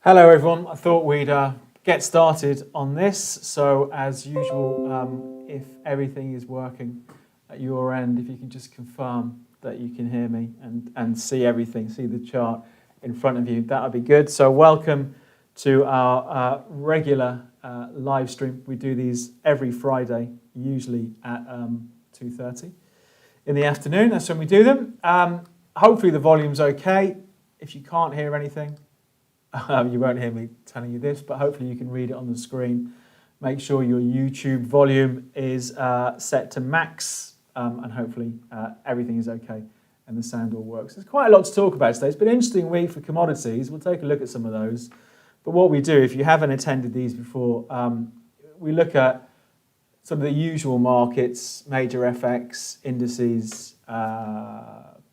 Hello everyone, I thought we'd get started on this. So as usual, if everything is working at your end, if you can just confirm that you can hear me and see everything, see the chart in front of you, that would be good. So welcome to our regular live stream. We do these every Friday, usually at 2:30 in the afternoon. That's when we do them. Hopefully the volume's okay. If you can't hear anything, you won't hear me telling you this, but hopefully you can read it on the screen. Make sure your YouTube volume is set to max, and hopefully everything is okay and the sound all works. There's quite a lot to talk about today. It's been an interesting week for commodities. We'll take a look at some of those. But what we do, if you haven't attended these before, we look at some of the usual markets, major FX, indices,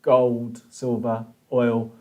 gold, silver, oil.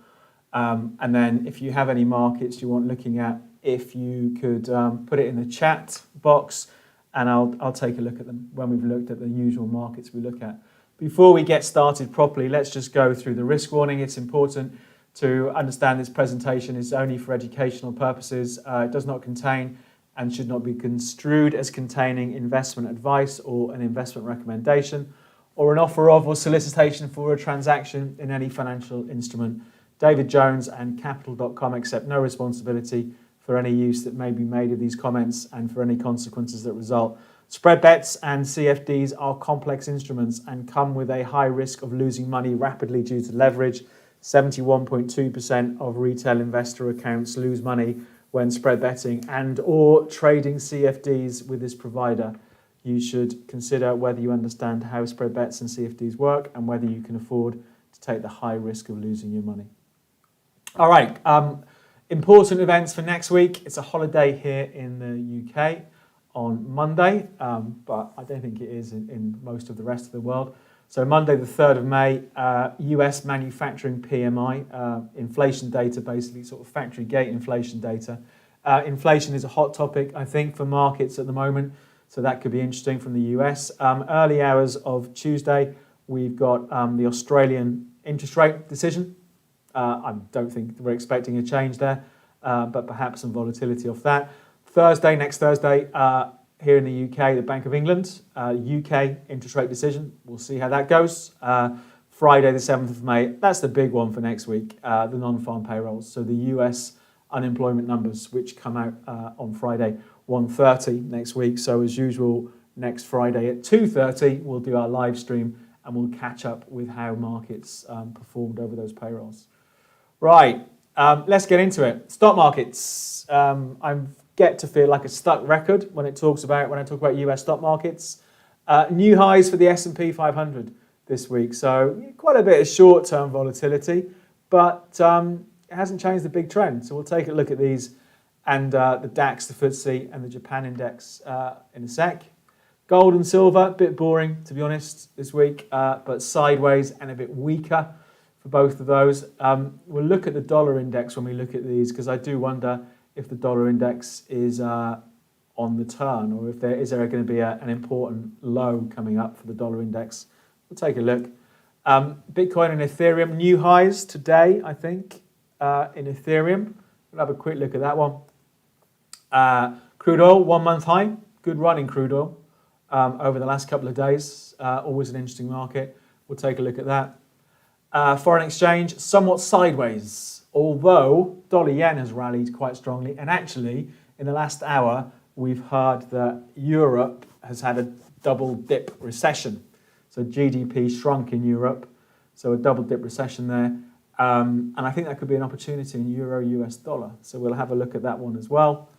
And then if you have any markets you want looking at, if you could put it in the chat box and I'll take a look at them when we've looked at the usual markets we look at. Before we get started properly, let's just go through the risk warning. It's important to understand this presentation is only for educational purposes. It does not contain and should not be construed as containing investment advice or an investment recommendation or an offer of or solicitation for a transaction in any financial instrument. David Jones and Capital.com accept no responsibility for any use that may be made of these comments and for any consequences that result. Spread bets and CFDs are complex instruments and come with a high risk of losing money rapidly due to leverage. 71.2% of retail investor accounts lose money when spread betting and or trading CFDs with this provider. You should consider whether you understand how spread bets and CFDs work and whether you can afford to take the high risk of losing your money. All right, important events for next week. It's a holiday here in the UK on Monday, but I don't think it is in most of the rest of the world. So Monday the 3rd of May, US manufacturing PMI, inflation data, basically sort of factory gate inflation data. Inflation is a hot topic, I think, for markets at the moment, so that could be interesting from the US. Early hours of Tuesday, we've got the Australian interest rate decision. I don't think we're expecting a change there, but perhaps some volatility off that. Next Thursday, here in the UK, the Bank of England, UK interest rate decision. We'll see how that goes. Friday, the 7th of May, that's the big one for next week, the non-farm payrolls. So the US unemployment numbers, which come out on Friday, 1:30 next week. So as usual, next Friday at 2:30, we'll do our live stream and we'll catch up with how markets performed over those payrolls. Right, let's get into it. Stock markets. I get to feel like a stuck record when I talk about US stock markets. New highs for the S&P 500 this week. So quite a bit of short-term volatility, but it hasn't changed the big trend. So we'll take a look at these and the DAX, the FTSE, and the Japan index in a sec. Gold and silver, a bit boring to be honest this week, but sideways and a bit weaker for both of those. We'll look at the dollar index when we look at these because I do wonder if the dollar index is on the turn or if is there going to be an important low coming up for the dollar index. We'll take a look. Bitcoin and Ethereum, new highs today, I think, in Ethereum. We'll have a quick look at that one. Crude oil, 1 month high. Good run in crude oil over the last couple of days. Always an interesting market. We'll take a look at that. Foreign exchange, somewhat sideways, although dollar yen has rallied quite strongly. And actually, in the last hour, we've heard that Europe has had a double dip recession. So GDP shrunk in Europe, so a double dip recession there. And I think that could be an opportunity in euro US dollar. So we'll have a look at that one as well.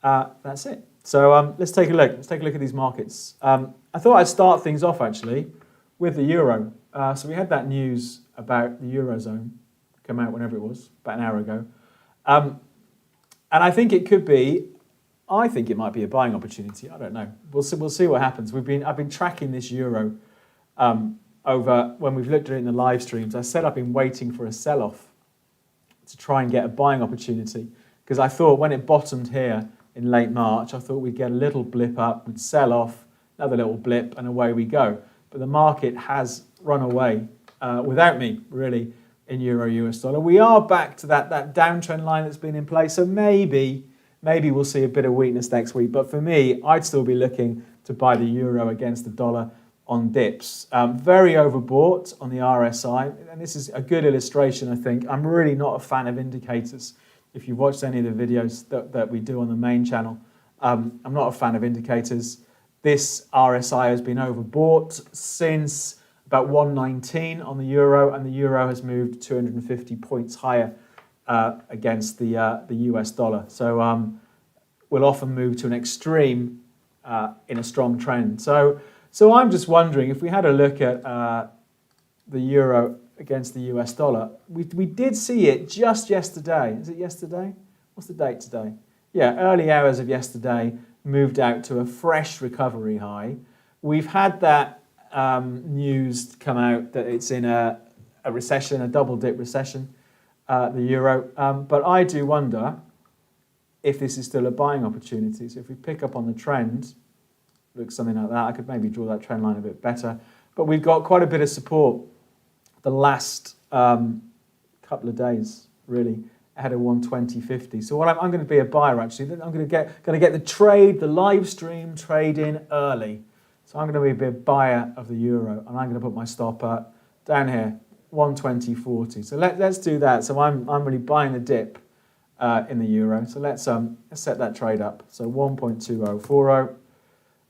That's it. So let's take a look. Let's take a look at these markets. I thought I'd start things off actually with the euro. So we had that news about the Eurozone come out whenever it was, about an hour ago. And I think it could be, I think it might be a buying opportunity. I don't know. We'll see what happens. I've been tracking this euro over when we've looked at it in the live streams. I said I've been waiting for a sell-off to try and get a buying opportunity because I thought when it bottomed here in late March, I thought we'd get a little blip up, we'd sell off, another little blip, and away we go. But the market has run away without me, really, in euro US dollar. We are back to that downtrend line that's been in place. So maybe we'll see a bit of weakness next week. But for me, I'd still be looking to buy the euro against the dollar on dips. Very overbought on the RSI. And this is a good illustration, I think. I'm really not a fan of indicators. If you've watched any of the videos that we do on the main channel, I'm not a fan of indicators. This RSI has been overbought since about 119 on the euro, and the euro has moved 250 points higher against the US dollar. So we'll often move to an extreme in a strong trend. So I'm just wondering, if we had a look at the euro against the US dollar, we did see it just yesterday. Is it yesterday? What's the date today? Yeah, early hours of yesterday moved out to a fresh recovery high. We've had that news come out that it's in a recession, a double dip recession, the euro. But I do wonder if this is still a buying opportunity. So if we pick up on the trend, looks something like that. I could maybe draw that trend line a bit better. But we've got quite a bit of support the last couple of days, really, ahead of 120.50. So what I'm going to be a buyer, actually. I'm going to get the trade, the live stream trade in early. So I'm going to be a buyer of the euro, and I'm going to put my stop at down here, 120.40. So let's do that. So I'm really buying the dip in the euro. So let's set that trade up. So 1.2040.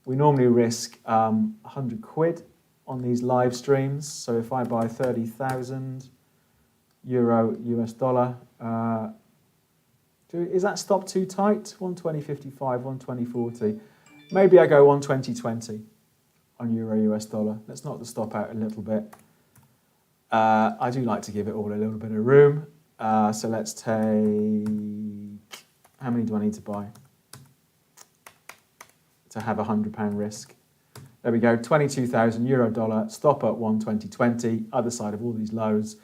We normally risk 100 quid on these live streams. So if I buy 30,000 euro US dollar, is that stop too tight? 120.55, 120.40. Maybe I go 120.20 on euro US dollar. Let's knock the stop out a little bit. I do like to give it all a little bit of room. So let's take, how many do I need to buy to have a £100 risk? There we go, 22,000 euro dollar, stop at 120.20, other side of all these lows.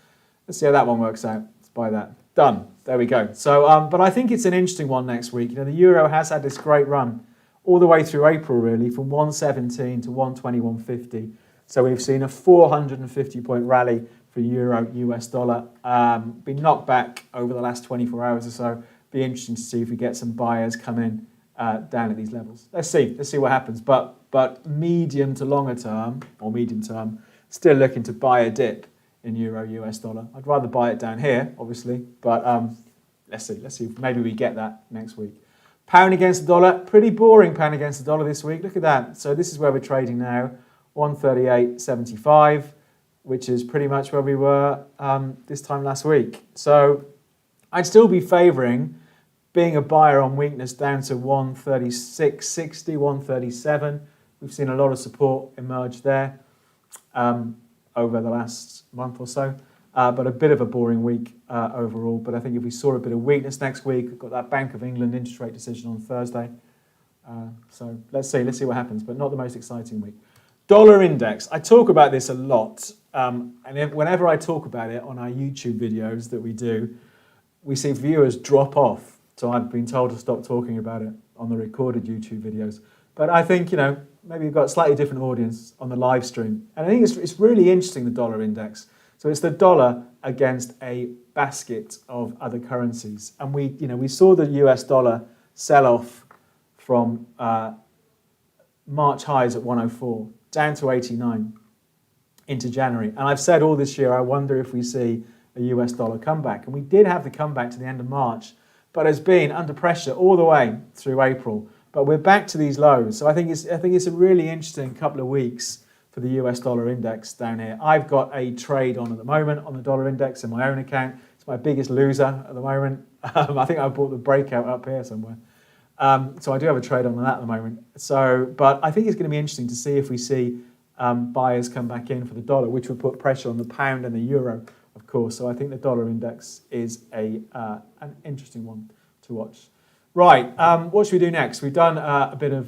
Let's see how that one works out. Let's buy that. Done. There we go. So, but I think it's an interesting one next week. You know, the euro has had this great run all the way through April, really, from 117 to 121.50. So we've seen a 450-point rally for euro US dollar. Been knocked back over the last 24 hours or so. Be interesting to see if we get some buyers come in down at these levels. Let's see what happens. But medium to longer term, or medium term, still looking to buy a dip in euro US dollar. I'd rather buy it down here, obviously, but let's see. Maybe we get that next week. Pound against the dollar, pretty boring pound against the dollar this week. Look at that. So this is where we're trading now, 138.75, which is pretty much where we were this time last week. So I'd still be favouring being a buyer on weakness down to 136.60, 137. We've seen a lot of support emerge there over the last month or so. But a bit of a boring week overall. But I think if we saw a bit of weakness next week, we've got that Bank of England interest rate decision on Thursday. So let's see what happens, but not the most exciting week. Dollar index. I talk about this a lot. And whenever I talk about it on our YouTube videos that we do, we see viewers drop off. So I've been told to stop talking about it on the recorded YouTube videos. But I think, maybe you've got a slightly different audience on the live stream. And I think it's really interesting, the dollar index. So it's the dollar against a basket of other currencies. And we saw the US dollar sell off from March highs at 104 down to 89 into January. And I've said all this year, I wonder if we see a US dollar comeback. And we did have the comeback to the end of March, but has been under pressure all the way through April. But we're back to these lows. So I think it's a really interesting couple of weeks for the US dollar index down here. I've got a trade on at the moment on the dollar index in my own account. It's my biggest loser at the moment. I think I bought the breakout up here somewhere. So I do have a trade on that at the moment. But I think it's going to be interesting to see if we see buyers come back in for the dollar, which would put pressure on the pound and the euro, of course. So I think the dollar index is an interesting one to watch. Right, what should we do next? We've done a bit of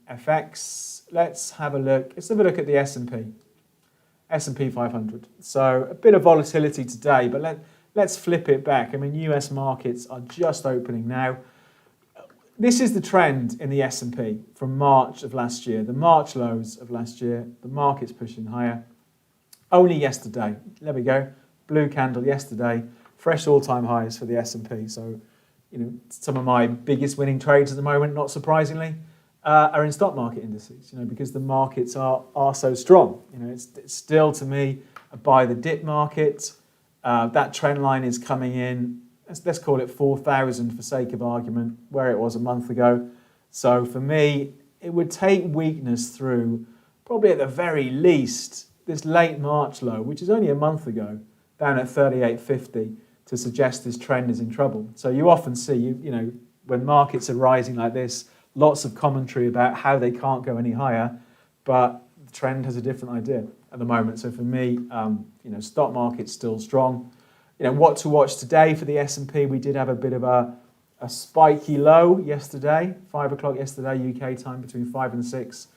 FX. Let's have a look. Let's have a look at the S&P 500. So a bit of volatility today, but let's flip it back. I mean, US markets are just opening now. This is the trend in the S&P from March of last year, the March lows of last year. The market's pushing higher. Only yesterday, there we go, blue candle yesterday, fresh all-time highs for the S&P. So, some of my biggest winning trades at the moment, not surprisingly, are in stock market indices, because the markets are so strong. It's still, to me, a buy the dip market. That trend line is coming in, let's call it 4,000 for sake of argument, where it was a month ago. So for me, it would take weakness through, probably at the very least, this late March low, which is only a month ago, down at 38.50, to suggest this trend is in trouble. So you often see, when markets are rising like this, lots of commentary about how they can't go any higher, but the trend has a different idea at the moment. So for me, stock market's still strong. What to watch today for the S&P? We did have a bit of a spiky low yesterday, 5 o'clock yesterday, UK time, between 5 and 6,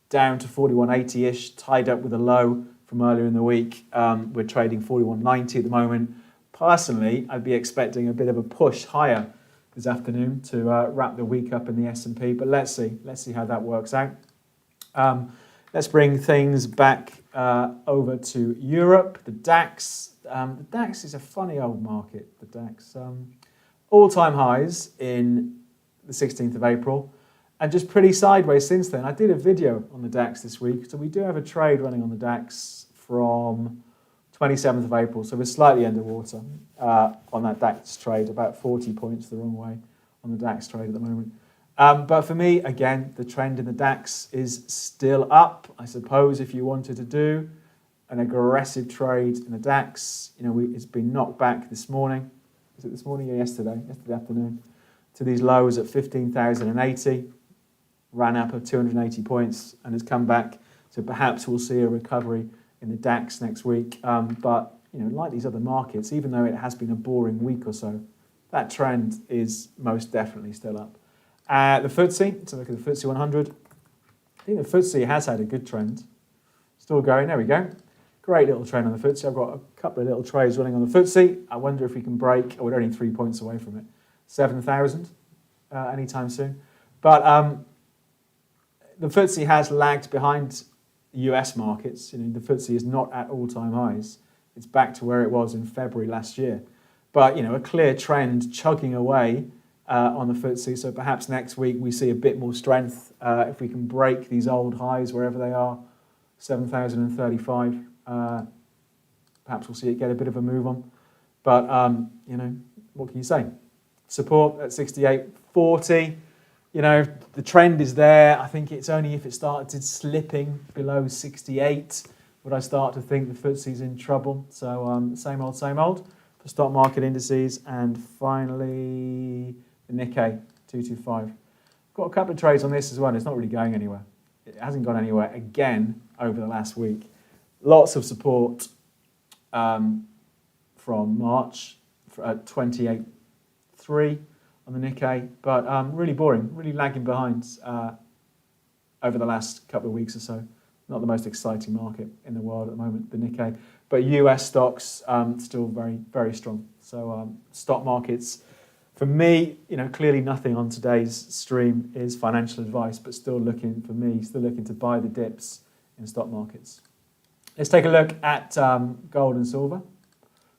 down to 41.80-ish, tied up with a low from earlier in the week. We're trading 41.90 at the moment. Personally, I'd be expecting a bit of a push higher this afternoon to wrap the week up in the S&P, but let's see how that works out. Let's bring things back over to Europe. The DAX. The DAX is a funny old market, the DAX. All-time highs in the 16th of April, and just pretty sideways since then. I did a video on the DAX this week, so we do have a trade running on the DAX from 27th of April, so we're slightly underwater on that DAX trade, about 40 points the wrong way on the DAX trade at the moment. But for me, again, the trend in the DAX is still up. I suppose if you wanted to do an aggressive trade in the DAX, it's been knocked back this morning. Was it this morning or yesterday? Yesterday afternoon, to these lows at 15,080, ran up of 280 points and has come back. So perhaps we'll see a recovery in the DAX next week. But like these other markets, even though it has been a boring week or so, that trend is most definitely still up. The FTSE, let's look at the FTSE 100. I think the FTSE has had a good trend. Still going, there we go. Great little trend on the FTSE. I've got a couple of little trades running on the FTSE. I wonder if we can break, we're only 3 points away from it, 7,000 anytime soon. But the FTSE has lagged behind US markets. The FTSE is not at all-time highs. It's back to where it was in February last year. But, a clear trend chugging away on the FTSE. So perhaps next week we see a bit more strength if we can break these old highs wherever they are, 7,035. Perhaps we'll see it get a bit of a move on. But, what can you say? Support at 68.40. The trend is there. I think it's only if it started slipping below 68 would I start to think the FTSE's in trouble. So same old for stock market indices. And finally, the Nikkei 225. Got a couple of trades on this as well. It's not really going anywhere. It hasn't gone anywhere again over the last week. Lots of support from March at 28.3 on the Nikkei, but really boring, really lagging behind over the last couple of weeks or so. Not the most exciting market in the world at the moment, the Nikkei. But US stocks still very, very strong. So stock markets, for me, clearly nothing on today's stream is financial advice, but still looking to buy the dips in stock markets. Let's take a look at gold and silver.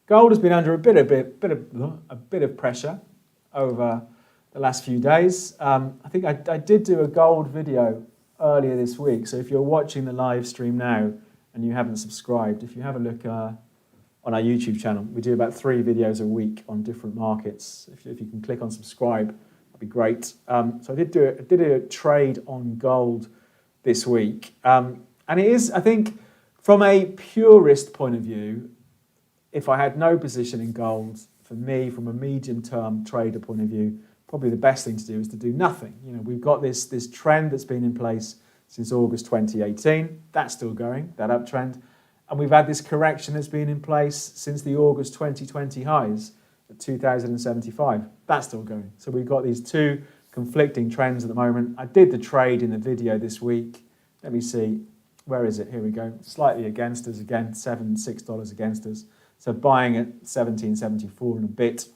Gold has been under a bit of pressure over the last few days. I think I did do a gold video earlier this week. So if you're watching the live stream now and you haven't subscribed, if you have a look on our YouTube channel, we do about 3 videos a week on different markets. If you can click on subscribe, that'd be great. So I did a trade on gold this week. And it is, I think, from a purist point of view, if I had no position in gold, for me, from a medium-term trader point of view, probably the best thing to do is to do nothing. We've got this trend that's been in place since August 2018. That's still going, that uptrend. And we've had this correction that's been in place since the August 2020 highs at 2,075. That's still going. So we've got these two conflicting trends at the moment. I did the trade in the video this week. Let me see. Where is it? Here we go. Slightly against us again, $6 against us. So buying at 17.74 and a bit.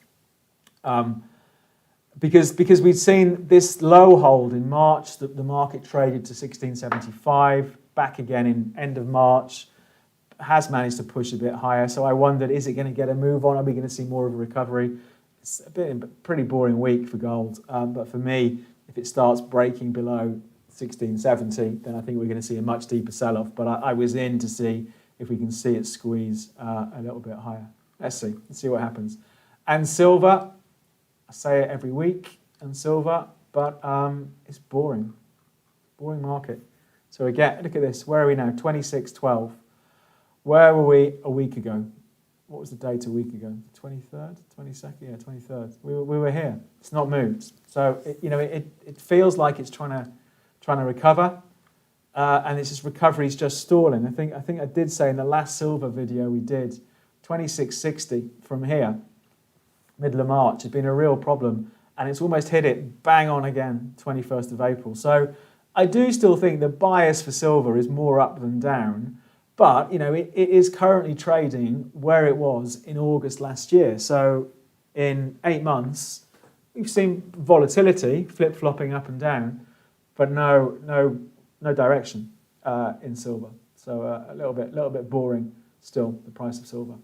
Because we'd seen this low hold in March, the market traded to 16.75, back again in end of March, has managed to push a bit higher. So I wondered, is it going to get a move on? Are we going to see more of a recovery? It's a pretty boring week for gold. But for me, if it starts breaking below 1670, then I think we're going to see a much deeper sell-off. But I was in to see if we can see it squeeze a little bit higher. Let's see what happens. And silver, I say it every week, and silver, but it's boring. Boring market. So again, look at this. Where are we now? 26.12. Where were we a week ago? What was the date a week ago? 23rd? 22nd? Yeah, 23rd. We were here. It's not moved. So it feels like it's trying to recover, and it's just recovery's just stalling. I think I did say in the last silver video we did, 26.60 from here, middle of March, has been a real problem, and it's almost hit it bang on again, 21st of April. So I do still think the bias for silver is more up than down. But, it is currently trading where it was in August last year. So in 8 months, we've seen volatility, flip-flopping up and down, but no direction in silver. So a little bit boring still, the price of silver.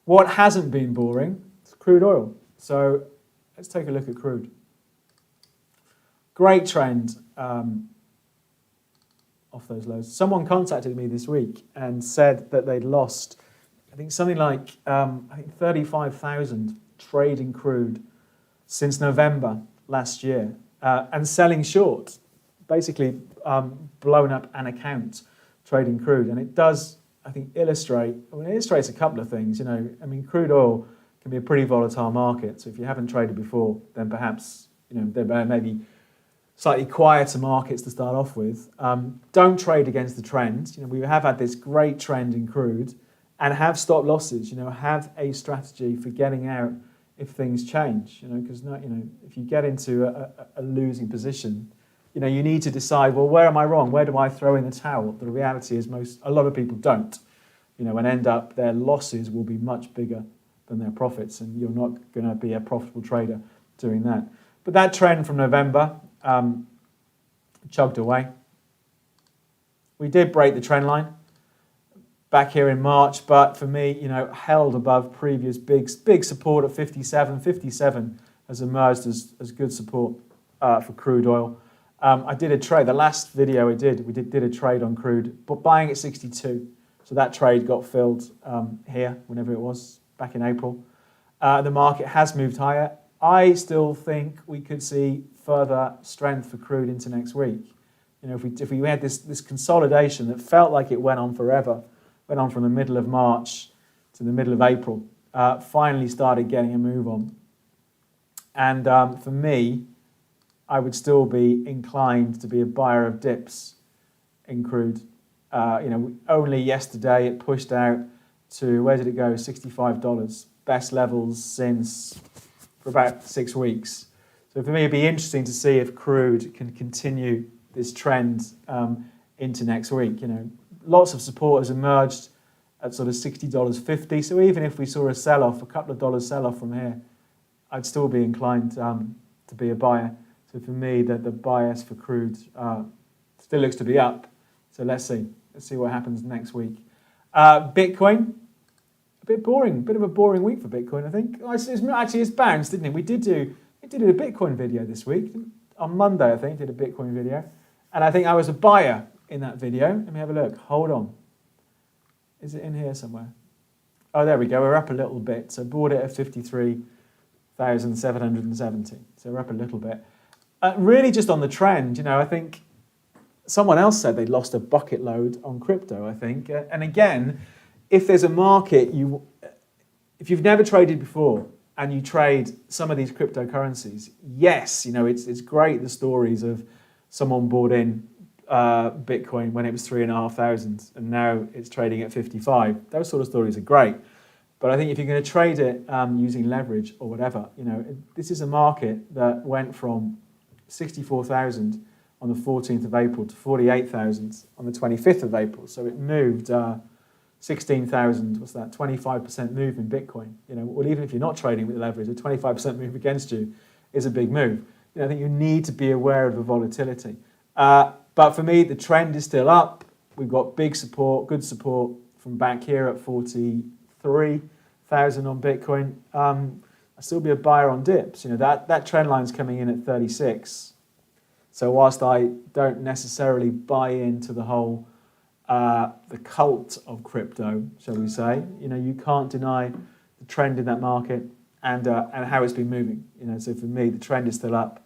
What hasn't been boring is crude oil. So let's take a look at crude. Great trend. Off those lows. Someone contacted me this week and said that they'd lost, I think something like 35,000 trading crude since November last year, and selling short, basically blown up an account trading crude. And it does, I think, it illustrates a couple of things. Crude oil can be a pretty volatile market. So if you haven't traded before, then perhaps there may be slightly quieter markets to start off with. Don't trade against the trend. We have had this great trend in crude, and have stop losses. Have a strategy for getting out if things change. Because if you get into a losing position, you need to decide, well, where am I wrong? Where do I throw in the towel? The reality is a lot of people don't. And end up their losses will be much bigger than their profits, and you're not going to be a profitable trader doing that. But that trend from November chugged away. We did break the trend line back here in March, but for me, held above previous big support at 57. 57 has emerged as good support for crude oil. I did a trade. The last video we did a trade on crude, but buying at 62. So that trade got filled here, whenever it was, back in April. The market has moved higher. I still think we could see further strength for crude into next week. If we had this consolidation that felt like it went on forever, went on from the middle of March to the middle of April, finally started getting a move on. And for me, I would still be inclined to be a buyer of dips in crude. Only yesterday it pushed out to, where did it go? $65. Best levels since for about 6 weeks. So for me, it'd be interesting to see if crude can continue this trend into next week. Lots of support has emerged at sort of $60.50. So even if we saw a sell-off, a couple of dollars sell-off from here, I'd still be inclined to be a buyer. So for me, the bias for crude still looks to be up. So let's see what happens next week. Bitcoin, a bit boring, bit of a boring week for Bitcoin, I think. It's bounced, didn't it? We did a Bitcoin video this week. On Monday, I think, did a Bitcoin video. And I think I was a buyer in that video. Let me have a look. Hold on. Is it in here somewhere? Oh, there we go. We're up a little bit. So bought it at 53,770. So we're up a little bit. Really just on the trend, I think someone else said they lost a bucket load on crypto, I think. And again, if there's a market, if you've never traded before, and you trade some of these cryptocurrencies, yes, it's great, the stories of someone bought in Bitcoin when it was 3,500 and now it's trading at 55. Those sort of stories are great. But I think if you're going to trade it using leverage or whatever, this is a market that went from 64,000 on the 14th of April to 48,000 on the 25th of April. So it moved 16,000, what's that, 25% move in Bitcoin. Well, even if you're not trading with leverage, a 25% move against you is a big move. I think you need to be aware of the volatility. But for me, the trend is still up. We've got big support, good support from back here at 43,000 on Bitcoin, I'll still be a buyer on dips. That trend line's coming in at 36. So whilst I don't necessarily buy into the whole the cult of crypto, shall we say, you can't deny the trend in that market and how it's been moving. So for me, the trend is still up.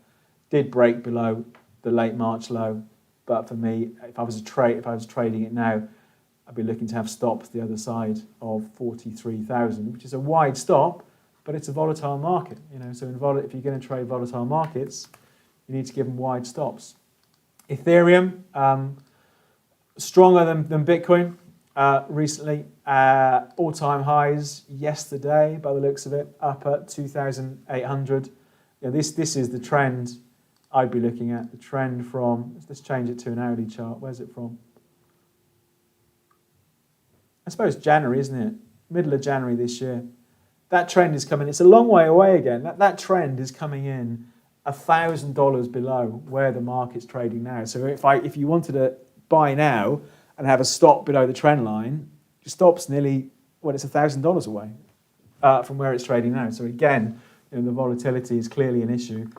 Did break below the late March low, but for me, if I was trading it now, I'd be looking to have stops the other side of 43,000, which is a wide stop, but it's a volatile market. So if you're going to trade volatile markets, you need to give them wide stops. Ethereum, stronger than Bitcoin recently. All-time highs yesterday, by the looks of it, up at 2,800. This is the trend I'd be looking at. The trend from, let's change it to an hourly chart. Where's it from? I suppose January, isn't it? Middle of January this year. That trend is coming. It's a long way away again. That trend is coming in $1,000 below where the market's trading now. So if you wanted to buy now and have a stop below the trend line, your stop's nearly, it's $1,000 away from where it's trading now. So again, the volatility is clearly an issue.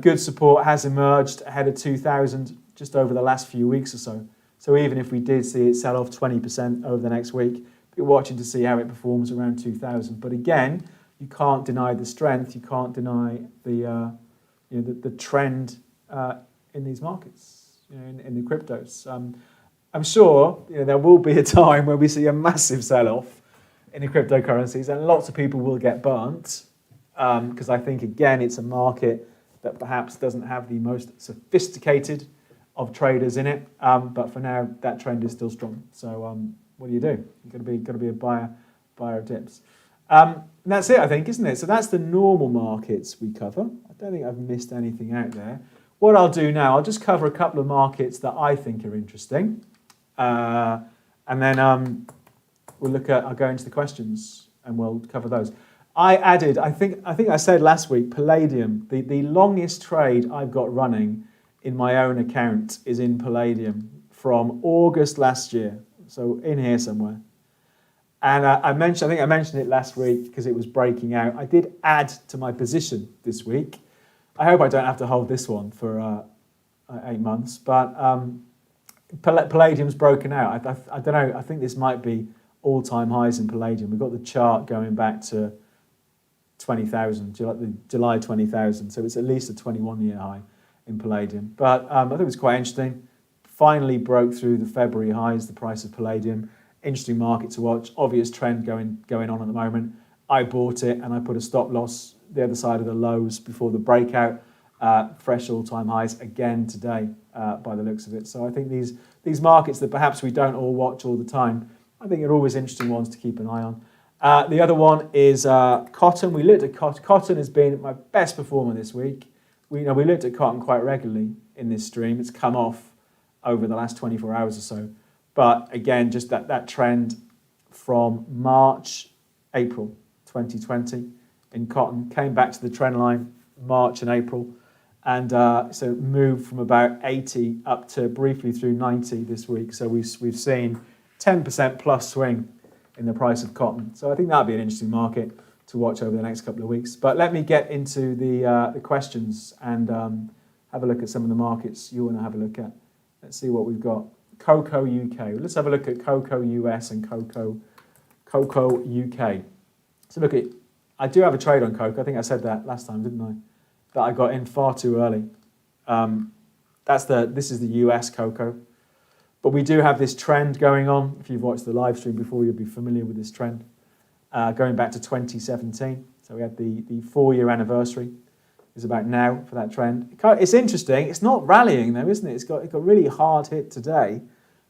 Good support has emerged ahead of 2,000 just over the last few weeks or so. So even if we did see it sell off 20% over the next week, we're watching to see how it performs around 2,000. But again, you can't deny the strength. You can't deny the trend in these markets, in the cryptos. I'm sure there will be a time where we see a massive sell-off in the cryptocurrencies, and lots of people will get burnt because I think, again, it's a market that perhaps doesn't have the most sophisticated of traders in it. But for now, that trend is still strong. So what do? You've got to be a buyer of dips. And that's it, I think, isn't it? So that's the normal markets we cover. I don't think I've missed anything out there. What I'll do now, I'll just cover a couple of markets that I think are interesting. And then I'll go into the questions and we'll cover those. I added, I think I said last week, Palladium. The longest trade I've got running in my own account is in Palladium from August last year. So in here somewhere. And I think I mentioned it last week because it was breaking out. I did add to my position this week. I hope I don't have to hold this one for 8 months. But Palladium's broken out. I don't know. I think this might be all-time highs in Palladium. We've got the chart going back to 20,000, July 20,000. So it's at least a 21-year high in Palladium. But I think it was quite interesting. Finally broke through the February highs, the price of Palladium. Interesting market to watch. Obvious trend going on at the moment. I bought it and I put a stop loss the other side of the lows before the breakout. Fresh all-time highs again today by the looks of it. So I think these markets that perhaps we don't all watch all the time, I think are always interesting ones to keep an eye on. The other one is cotton. We looked at cotton. Cotton has been my best performer this week. We looked at cotton quite regularly in this stream. It's come off over the last 24 hours or so. But again, just that trend from March, April 2020 in cotton came back to the trend line March and April. And so it moved from about 80 up to briefly through 90 this week. So we've seen 10% plus swing in the price of cotton. So I think that'll be an interesting market to watch over the next couple of weeks. But let me get into the questions and have a look at some of the markets you want to have a look at. Let's see what we've got. Cocoa UK. Let's have a look at Cocoa US and Cocoa UK. So look, I do have a trade on cocoa. I think I said that last time, didn't I? That I got in far too early. This is the US cocoa. But we do have this trend going on. If you've watched the live stream before, you'll be familiar with this trend. Going back to 2017. So we had the 4-year anniversary is about now for that trend. It's interesting. It's not rallying though, isn't it? It got really hard hit today,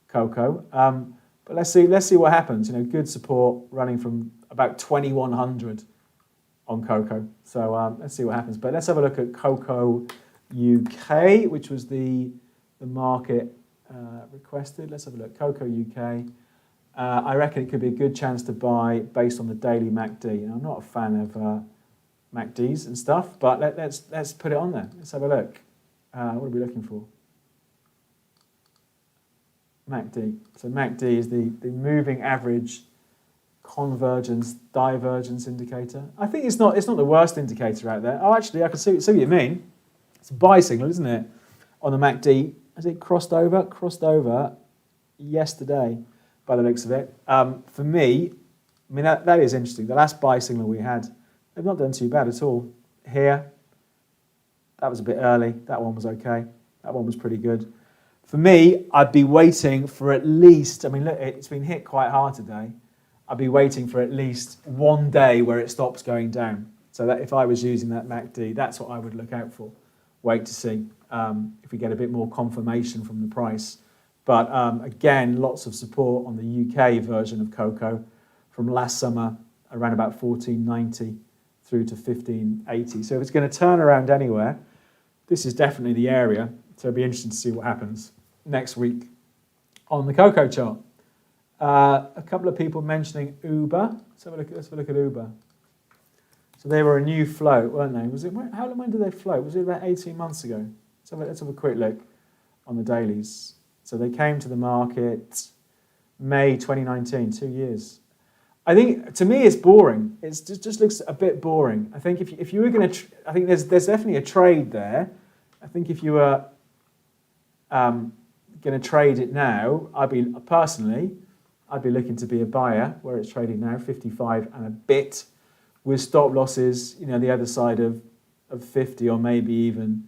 cocoa. But let's see what happens. Good support running from about 2,100 on cocoa. So let's see what happens. But let's have a look at Cocoa UK, which was the market requested. Let's have a look. Cocoa UK. I reckon it could be a good chance to buy based on the daily MACD. I'm not a fan of MACDs and stuff, but let's put it on there. Let's have a look. What are we looking for? MACD. So MACD is the moving average convergence divergence indicator. I think it's not the worst indicator out there. Oh, actually, I can see what you mean. It's a buy signal, isn't it? On the MACD, has it crossed over? Crossed over yesterday, by the looks of it. For me, I mean that is interesting. The last buy signal we had, they've not done too bad at all. Here, that was a bit early. That one was okay. That one was pretty good. For me, I'd be waiting for at least. I mean, look, it's been hit quite hard today. I'd be waiting for at least one day where it stops going down. So that if I was using that MACD, that's what I would look out for. Wait to see if we get a bit more confirmation from the price. But again, lots of support on the UK version of cocoa from last summer, around about 14.90 through to 15.80. So if it's going to turn around anywhere, this is definitely the area. So it'll be interesting to see what happens next week on the cocoa chart. A couple of people mentioning Uber. Let's have a look at Uber. So they were a new float, weren't they? When did they float? Was it about 18 months ago? Let's have a quick look on the dailies. So they came to the market May 2019, 2 years. I think, to me, it's boring. It just looks a bit boring. I think if you were going to, I think there's definitely a trade there. I think if you were going to trade it now, I'd be looking to be a buyer where it's trading now, 55 and a bit, with stop losses, the other side of 50 or maybe even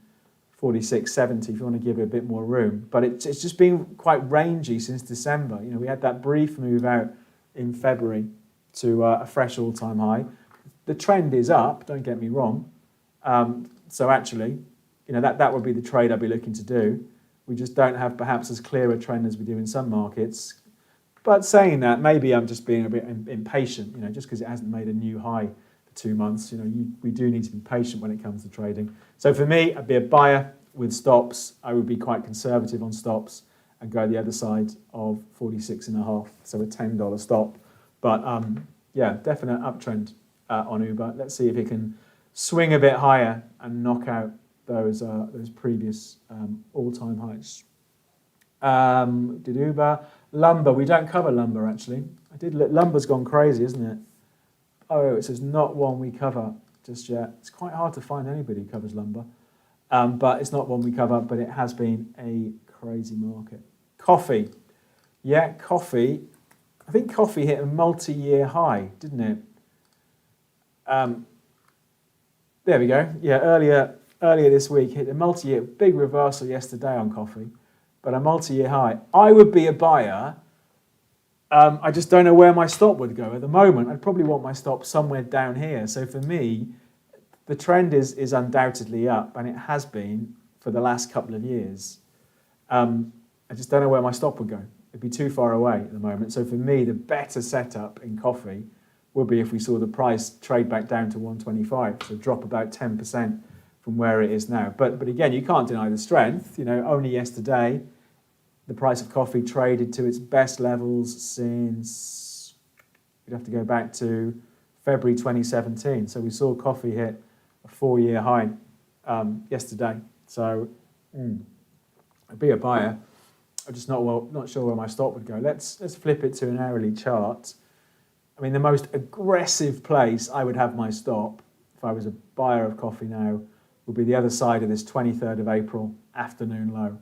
46.70 if you want to give it a bit more room. But it's just been quite rangy since December. We had that brief move out in February to a fresh all-time high. The trend is up, don't get me wrong. So actually, that would be the trade I'd be looking to do. We just don't have perhaps as clear a trend as we do in some markets. But saying that, maybe I'm just being a bit impatient, just because it hasn't made a new high for 2 months. We do need to be patient when it comes to trading. So for me, I'd be a buyer with stops. I would be quite conservative on stops and go the other side of 46.5, so a $10 stop. But yeah, definite uptrend on Uber. Let's see if it can swing a bit higher and knock out those previous all-time highs. Did Uber. Lumber, we don't cover lumber actually. Lumber's gone crazy, isn't it? Oh, it says not one we cover just yet. It's quite hard to find anybody who covers lumber. But it's not one we cover, but it has been a crazy market. Coffee. Yeah, coffee. I think coffee hit a multi-year high, didn't it? There we go. Yeah, earlier this week, hit a multi-year, big reversal yesterday on coffee, but a multi-year high. I would be a buyer. I just don't know where my stop would go. At the moment, I'd probably want my stop somewhere down here. So for me, the trend is undoubtedly up, and it has been for the last couple of years. I just don't know where my stop would go. It'd be too far away at the moment. So for me, the better setup in coffee would be if we saw the price trade back down to 125, so drop about 10% from where it is now. But again, you can't deny the strength. Only yesterday, the price of coffee traded to its best levels since, we'd have to go back to February 2017. So we saw coffee hit a 4-year high yesterday. So I'd be a buyer. I'm just not sure where my stop would go. Let's flip it to an hourly chart. I mean, the most aggressive place I would have my stop, if I was a buyer of coffee now, would be the other side of this 23rd of April afternoon low.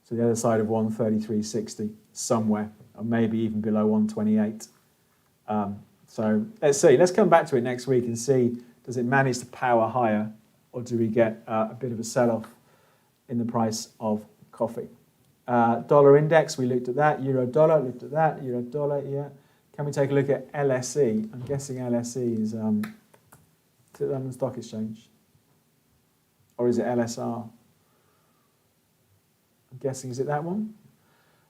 So the other side of 133.60 somewhere, or maybe even below 128. So let's see. Let's come back to it next week and see, does it manage to power higher, or do we get a bit of a sell-off in the price of coffee? Dollar index, we looked at that. Euro dollar, looked at that. Euro dollar, yeah. Can we take a look at LSE? I'm guessing LSE is the London Stock Exchange. Or is it LSR? I'm guessing, is it that one?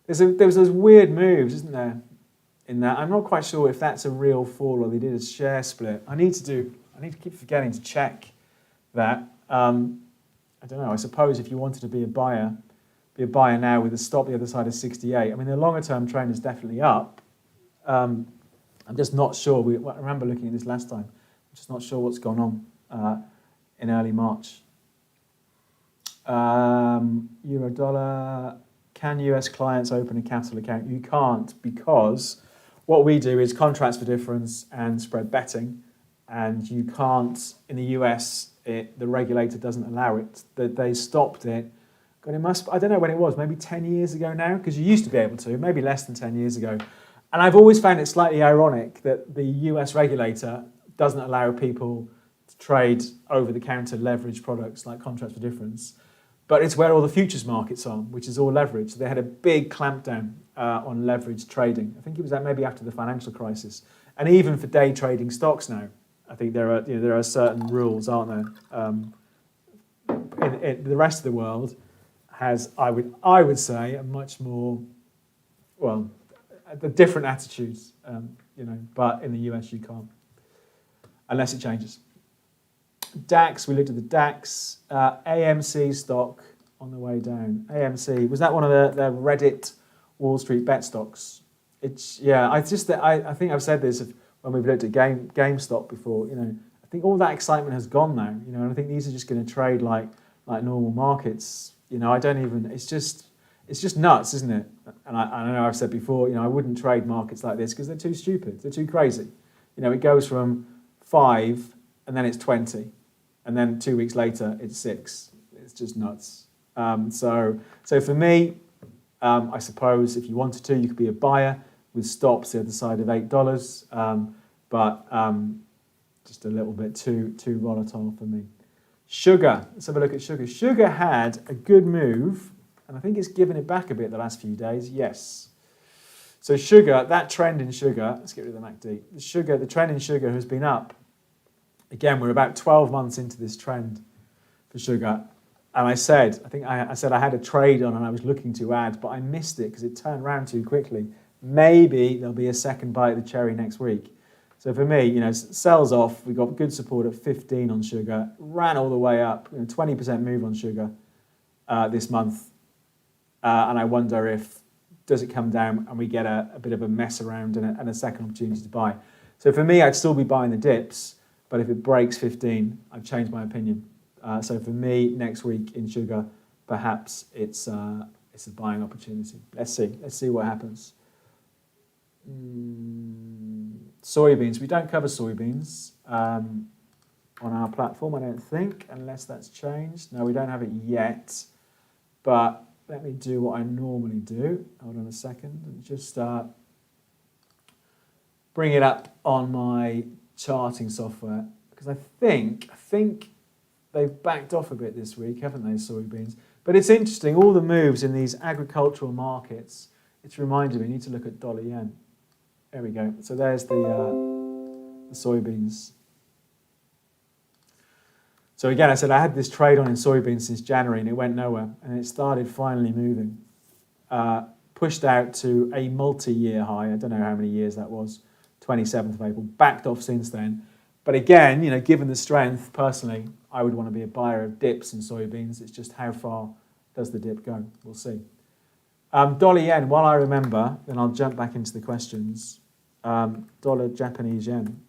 There was those weird moves, isn't there, in that? I'm not quite sure if that's a real fall or they did a share split. I need to keep forgetting to check that. I don't know. I suppose if you wanted to be a buyer now with a stop the other side of 68. I mean, the longer term trend is definitely up. I'm just not sure. I remember looking at this last time. I'm just not sure what's gone on in early March. Euro dollar, can US clients open a capital account? You can't, because what we do is contracts for difference and spread betting, and you can't, in the US, the regulator doesn't allow it. They stopped it. God, I don't know when it was, maybe 10 years ago now, because you used to be able to, maybe less than 10 years ago. And I've always found it slightly ironic that the US regulator doesn't allow people to trade over-the-counter leverage products like contracts for difference, but it's where all the futures markets are, which is all leverage. So they had a big clampdown on leverage trading. I think it was maybe after the financial crisis. And even for day trading stocks now, I think there are certain rules, aren't there? In the rest of the world has, I would say, a much more, well, the different attitudes, but in the US you can't, unless it changes. DAX, we looked at the DAX, AMC stock on the way down. AMC, was that one of the Reddit Wall Street bet stocks? I think I've said this when we've looked at GameStop before. I think all that excitement has gone now. And I think these are just going to trade like normal markets. I don't even. It's just nuts, isn't it? And I know I've said before. I wouldn't trade markets like this because they're too stupid. They're too crazy. It goes from 5 and then it's 20, and then 2 weeks later it's 6. It's just nuts. So for me, I suppose if you wanted to, you could be a buyer with stops the other side of $8, but just a little bit too volatile for me. Sugar, let's have a look at sugar. Sugar had a good move, and I think it's given it back a bit the last few days, yes. So sugar, that trend in sugar, let's get rid of the MACD. The trend in sugar has been up. Again, we're about 12 months into this trend for sugar. And I said I had a trade on and I was looking to add, but I missed it because it turned around too quickly. Maybe there'll be a second bite of the cherry next week. So for me, sells off. We got good support at 15 on sugar. Ran all the way up. 20% move on sugar this month. And I wonder if, does it come down and we get a bit of a mess around and a second opportunity to buy. So for me, I'd still be buying the dips. But if it breaks 15, I've changed my opinion. So for me, next week in sugar, perhaps it's a buying opportunity. Let's see what happens. Soybeans. We don't cover soybeans on our platform, I don't think, unless that's changed. No, we don't have it yet. But let me do what I normally do. Hold on a second and just bring it up on my charting software, because I think they've backed off a bit this week, haven't they, soybeans? But it's interesting, all the moves in these agricultural markets, it's reminded me, I need to look at dollar yen. There we go. So there's the soybeans. So again, I said I had this trade on in soybeans since January and it went nowhere, and it started finally moving. Pushed out to a multi-year high, I don't know how many years that was, 27th of April, backed off since then. But again, given the strength, personally, I would want to be a buyer of dips in soybeans. It's just how far does the dip go? We'll see. Dollar yen, while I remember, then I'll jump back into the questions. Dollar Japanese yen,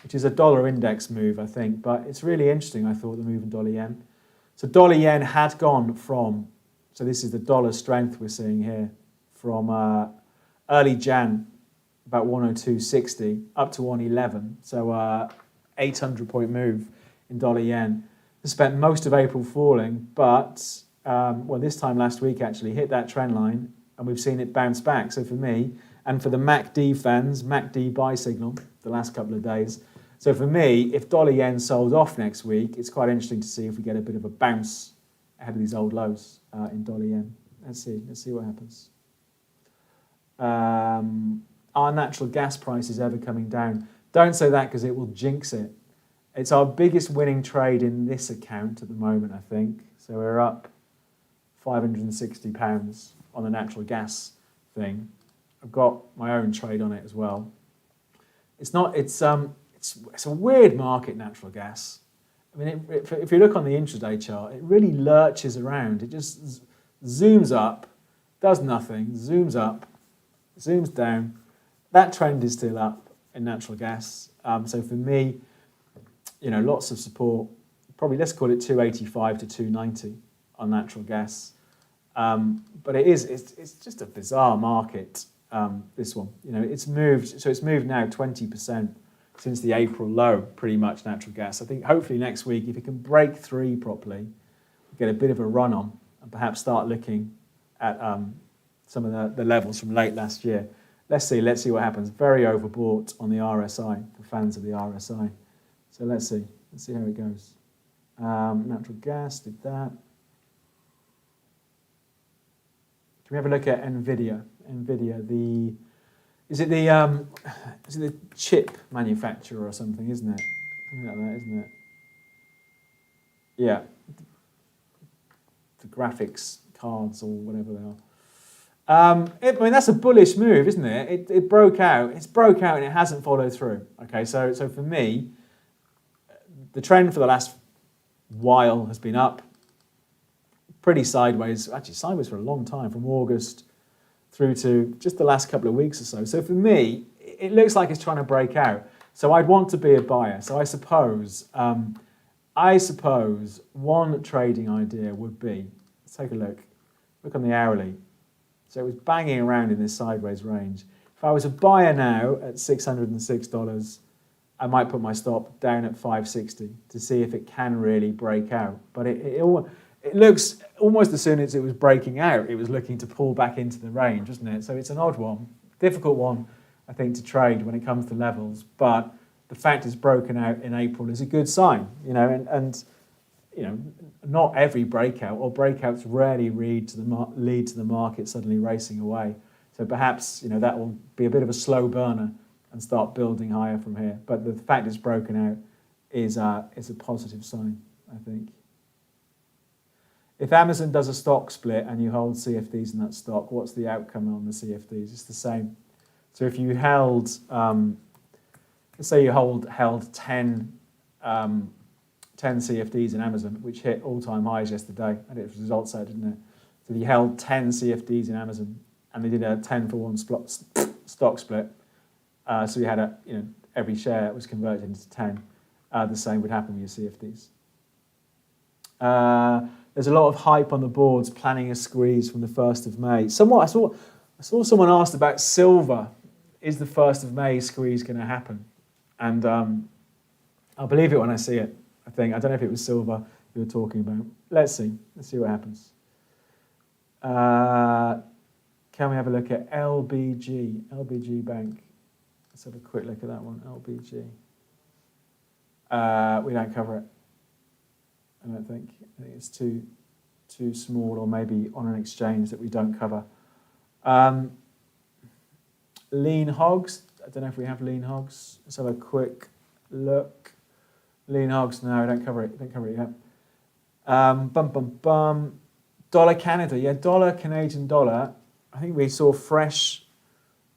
which is a dollar index move, I think. But it's really interesting, I thought, the move in dollar yen. So dollar yen had gone from, so this is the dollar strength we're seeing here, from early Jan, about 102.60 up to 111, so 800-point move in dollar yen. It spent most of April falling, but this time last week actually hit that trend line, and we've seen it bounce back. So for me, and for the MACD fans, MACD buy signal the last couple of days. So for me, if dollar yen sold off next week, it's quite interesting to see if we get a bit of a bounce ahead of these old lows in dollar yen. Let's see what happens. Are natural gas prices ever coming down? Don't say that because it will jinx it. It's our biggest winning trade in this account at the moment, I think. So we're up £560 on the natural gas thing. I've got my own trade on it as well. It's a weird market, natural gas. I mean, if you look on the intraday chart, it really lurches around. It just zooms up, does nothing, zooms up, zooms down. That trend is still up in natural gas. So for me, lots of support. Probably let's call it 285 to 290 on natural gas. But it's just a bizarre market, this one. You know, it's moved now 20% since the April low, pretty much, natural gas. I think hopefully next week, if it can break 3 properly, get a bit of a run on, and perhaps start looking at some of the levels from late last year. Let's see what happens. Very overbought on the RSI, for fans of the RSI. So let's see how it goes. Natural gas did that. Can we have a look at Nvidia? Nvidia, is it the chip manufacturer or something, isn't it? Something like that, isn't it? Yeah. The graphics cards or whatever they are. I mean, that's a bullish move, isn't it? It broke out. It's broke out and it hasn't followed through. Okay, so for me, the trend for the last while has been up, pretty sideways. Actually, sideways for a long time, from August through to just the last couple of weeks or so. So for me, it looks like it's trying to break out. So I'd want to be a buyer. So I suppose one trading idea would be, let's take a look. Look on the hourly. So it was banging around in this sideways range. If I was a buyer now at $606, I might put my stop down at 560 to see if it can really break out. But it looks almost as soon as it was breaking out, it was looking to pull back into the range, wasn't it? So it's an odd one, difficult one, I think, to trade when it comes to levels. But the fact it's broken out in April is a good sign, you know, and you know, not every breakout or breakouts rarely lead to the market suddenly racing away. So perhaps, you know, that will be a bit of a slow burner and start building higher from here. But the fact it's broken out is a positive sign, I think. If Amazon does a stock split and you hold CFDs in that stock, what's the outcome on the CFDs? It's the same. So if you held, let's say you held 10 CFDs in Amazon, which hit all-time highs yesterday, and it was results out, didn't it? So if you held 10 CFDs in Amazon, and they did a 10-for-1 stock split, so you had every share was converted into 10. The same would happen with your CFDs. There's a lot of hype on the boards planning a squeeze from the 1st of May. Somewhat, I saw someone asked about silver. Is the 1st of May squeeze going to happen? And I'll believe it when I see it. I think. I don't know if it was silver you were talking about. Let's see. Let's see what happens. Can we have a look at LBG? LBG Bank. Let's have a quick look at that one. LBG. We don't cover it. I don't think. I think it's too small, or maybe on an exchange that we don't cover. Lean hogs. I don't know if we have lean hogs. Let's have a quick look. Lean hogs, no, I don't cover it. Don't cover it yet. Dollar Canada, yeah, dollar Canadian dollar. I think we saw fresh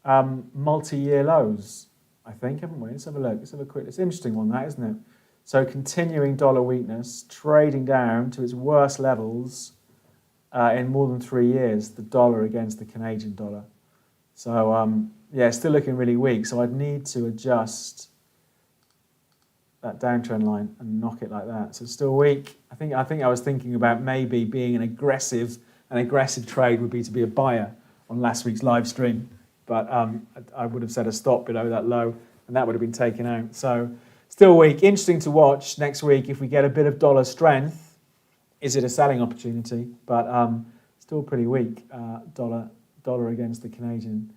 multi-year lows. I think, haven't we? Let's have a look. Let's have a quick. It's an interesting one, that, isn't it? So continuing dollar weakness, trading down to its worst levels in more than 3 years. The dollar against the Canadian dollar. So yeah, still looking really weak. So I'd need to adjust that downtrend line and knock it like that. So it's still weak. I think I was thinking about maybe being an aggressive trade would be to be a buyer on last week's live stream, but I would have set a stop below that low, and that would have been taken out. So still weak. Interesting to watch next week if we get a bit of dollar strength. Is it a selling opportunity? But still pretty weak. Dollar against the Canadian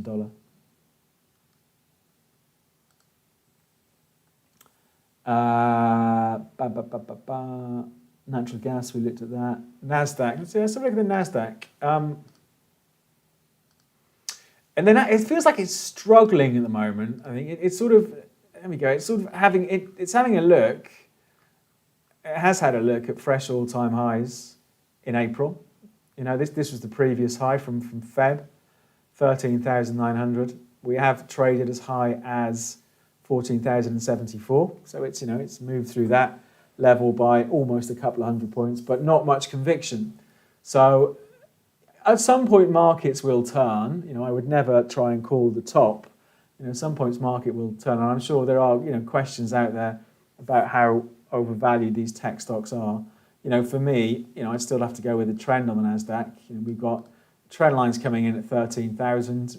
dollar. Natural gas, we looked at that. NASDAQ, let's have a look at the NASDAQ. And then it feels like it's struggling at the moment. I think it's sort of, there we go, it's sort of having a look. It has had a look at fresh all-time highs in April. You know, this was the previous high from Feb, 13,900. We have traded as high as 14,074. So it's moved through that level by almost a couple of 100 points, but not much conviction. So at some point markets will turn. You know, I would never try and call the top. You know, at some points market will turn, and I'm sure there are questions out there about how overvalued these tech stocks are. for me, I'd still have to go with the trend on the NASDAQ. We've got trend lines coming in at 13,000,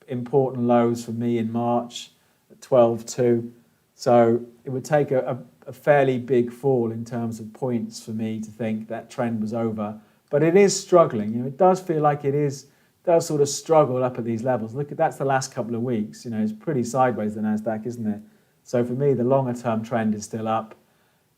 important lows for me in March at 12.2. So it would take a fairly big fall in terms of points for me to think that trend was over. But it is struggling. It does feel like does sort of struggle up at these levels. That's the last couple of weeks. It's pretty sideways, the NASDAQ, isn't it? So for me, the longer term trend is still up.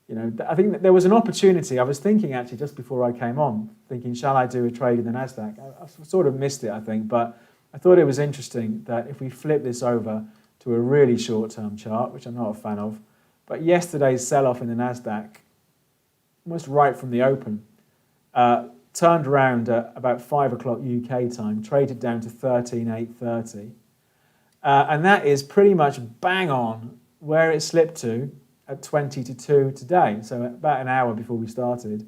I think that there was an opportunity. I was thinking actually just before I came on, thinking, shall I do a trade in the NASDAQ? I sort of missed it, I think, but I thought it was interesting that if we flip this over to a really short-term chart, which I'm not a fan of, but yesterday's sell-off in the NASDAQ, almost right from the open, turned around at about 5 o'clock UK time, traded down to 13,830, and that is pretty much bang on where it slipped to at 20 to 2 today, so about an hour before we started,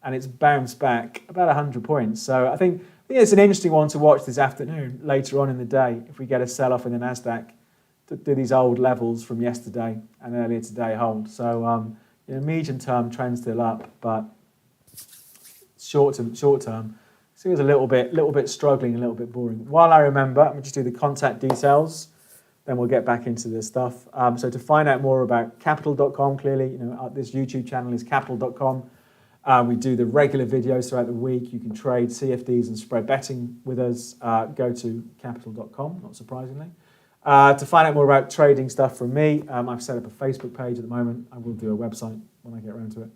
and it's bounced back about 100 points. So I think it's an interesting one to watch this afternoon, later on in the day, if we get a sell-off in the NASDAQ, do these old levels from yesterday and earlier today hold. So medium-term trend still up, but short-term seems a little bit struggling, a little bit boring. While I remember, I'm going to just do the contact details. Then we'll get back into this stuff. So to find out more about Capital.com, clearly, this YouTube channel is Capital.com. We do the regular videos throughout the week. You can trade CFDs and spread betting with us. Go to Capital.com, not surprisingly. To find out more about trading stuff from me, I've set up a Facebook page at the moment. I will do a website when I get around to it.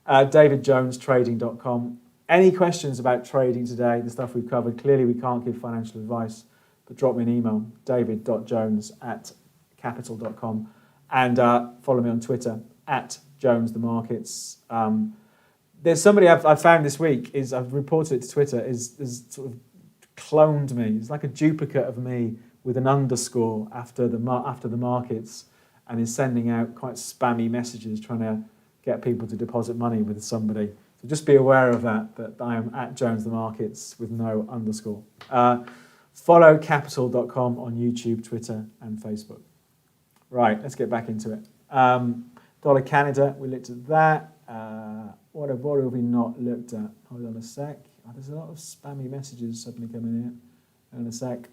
DavidJonesTrading.com. Any questions about trading today, the stuff we've covered? Clearly, we can't give financial advice, but drop me an email, david.jones@capital.com, and follow me on Twitter, @JonesTheMarkets. There's somebody I've found this week, I've reported it to Twitter, is sort of cloned me. It's like a duplicate of me with an underscore after the markets, and is sending out quite spammy messages trying to get people to deposit money with somebody. So just be aware of that I am @JonesTheMarkets with no underscore. Follow Capital.com on YouTube, Twitter, and Facebook. Right, let's get back into it. Dollar Canada, we looked at that. What have we not looked at? Hold on a sec. There's a lot of spammy messages suddenly coming in. Hold on a sec.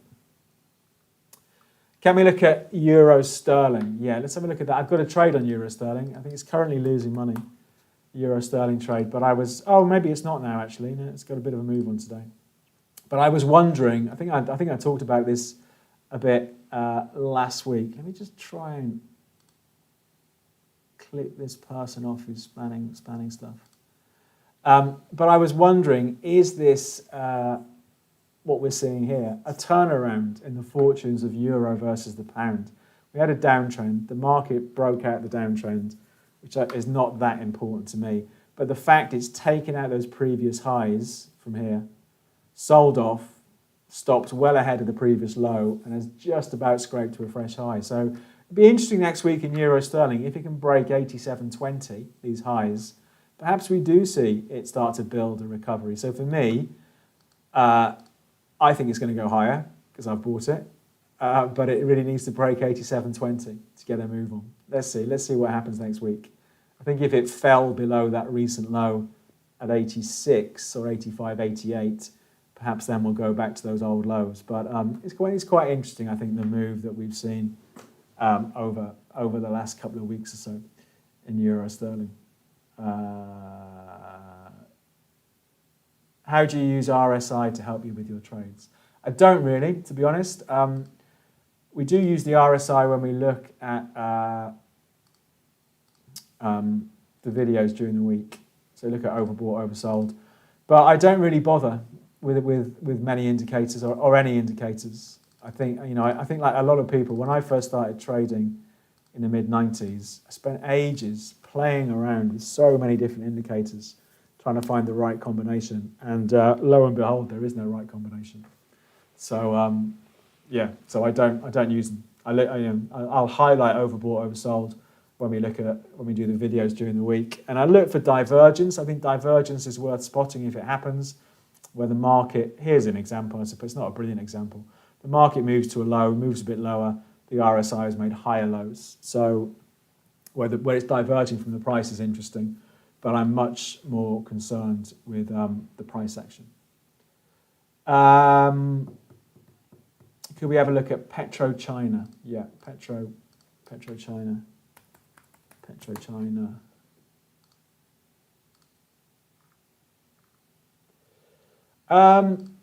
Can we look at Euro Sterling? Yeah, let's have a look at that. I've got a trade on Euro Sterling. I think it's currently losing money, Euro Sterling trade. But maybe it's not now actually. No, it's got a bit of a move on today. But I was wondering, I think I talked about this a bit last week. Let me just try and click this person off who's spanning stuff. But I was wondering, is this what we're seeing here, a turnaround in the fortunes of euro versus the pound? We had a downtrend. The market broke out the downtrend, which is not that important to me. But the fact it's taken out those previous highs from here, sold off, stopped well ahead of the previous low, and has just about scraped to a fresh high. So it'll be interesting next week in Euro Sterling if it can break 87.20, these highs. Perhaps we do see it start to build a recovery. So for me, I think it's going to go higher because I've bought it, but it really needs to break 87.20 to get a move on. Let's see what happens next week. I think if it fell below that recent low at 86 or 85, 88, perhaps then we'll go back to those old lows. But it's quite interesting, I think, the move that we've seen over the last couple of weeks or so in Euro Sterling. How do you use RSI to help you with your trades? I don't really, to be honest. We do use the RSI when we look at the videos during the week. So look at overbought, oversold. But I don't really bother with many indicators or any indicators. I think like a lot of people, when I first started trading in the mid-90s, I spent ages playing around with so many different indicators, trying to find the right combination. And lo and behold, there is no right combination. So so I don't use them. I'll highlight overbought, oversold when we do the videos during the week. And I look for divergence. I think divergence is worth spotting if it happens, where the market, here's an example, I suppose it's not a brilliant example. The market moves to a low, moves a bit lower, the RSI has made higher lows. So where it's diverging from the price is interesting. but I'm much more concerned with the price action. Could we have a look at PetroChina? Yeah, PetroChina.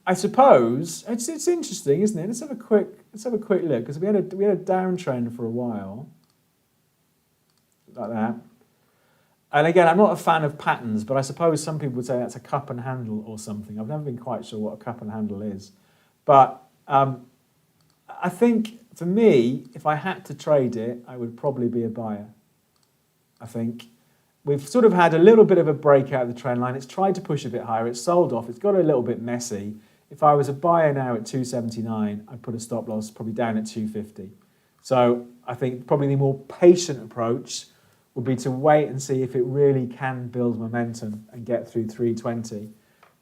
I suppose it's interesting, isn't it? Let's have a quick look, because we had a downtrend for a while, like that. And again, I'm not a fan of patterns, but I suppose some people would say that's a cup and handle or something. I've never been quite sure what a cup and handle is, but I think for me, if I had to trade it, I would probably be a buyer. I think we've sort of had a little bit of a breakout of the trend line. It's tried to push a bit higher. It's sold off. It's got a little bit messy. If I was a buyer now at 279, I'd put a stop loss probably down at 250. So I think probably the more patient approach would be to wait and see if it really can build momentum and get through 320.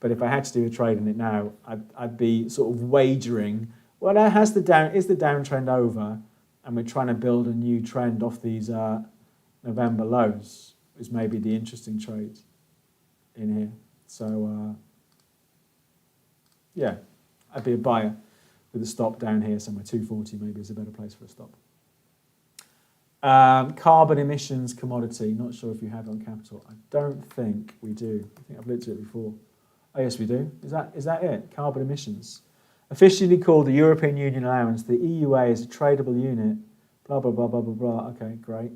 But if I had to do a trade in it now, I'd be sort of wagering, well, is the downtrend over, and we're trying to build a new trend off these November lows, is maybe the interesting trade in here. So yeah, I'd be a buyer with a stop down here somewhere. 240 maybe is a better place for a stop. Carbon emissions commodity. Not sure if you have it on Capital. I don't think we do. I think I've looked at it before. Oh yes, we do. Is that it? Carbon emissions. Officially called the European Union Allowance, the EUA is a tradable unit. Blah blah blah blah blah blah. Okay, great.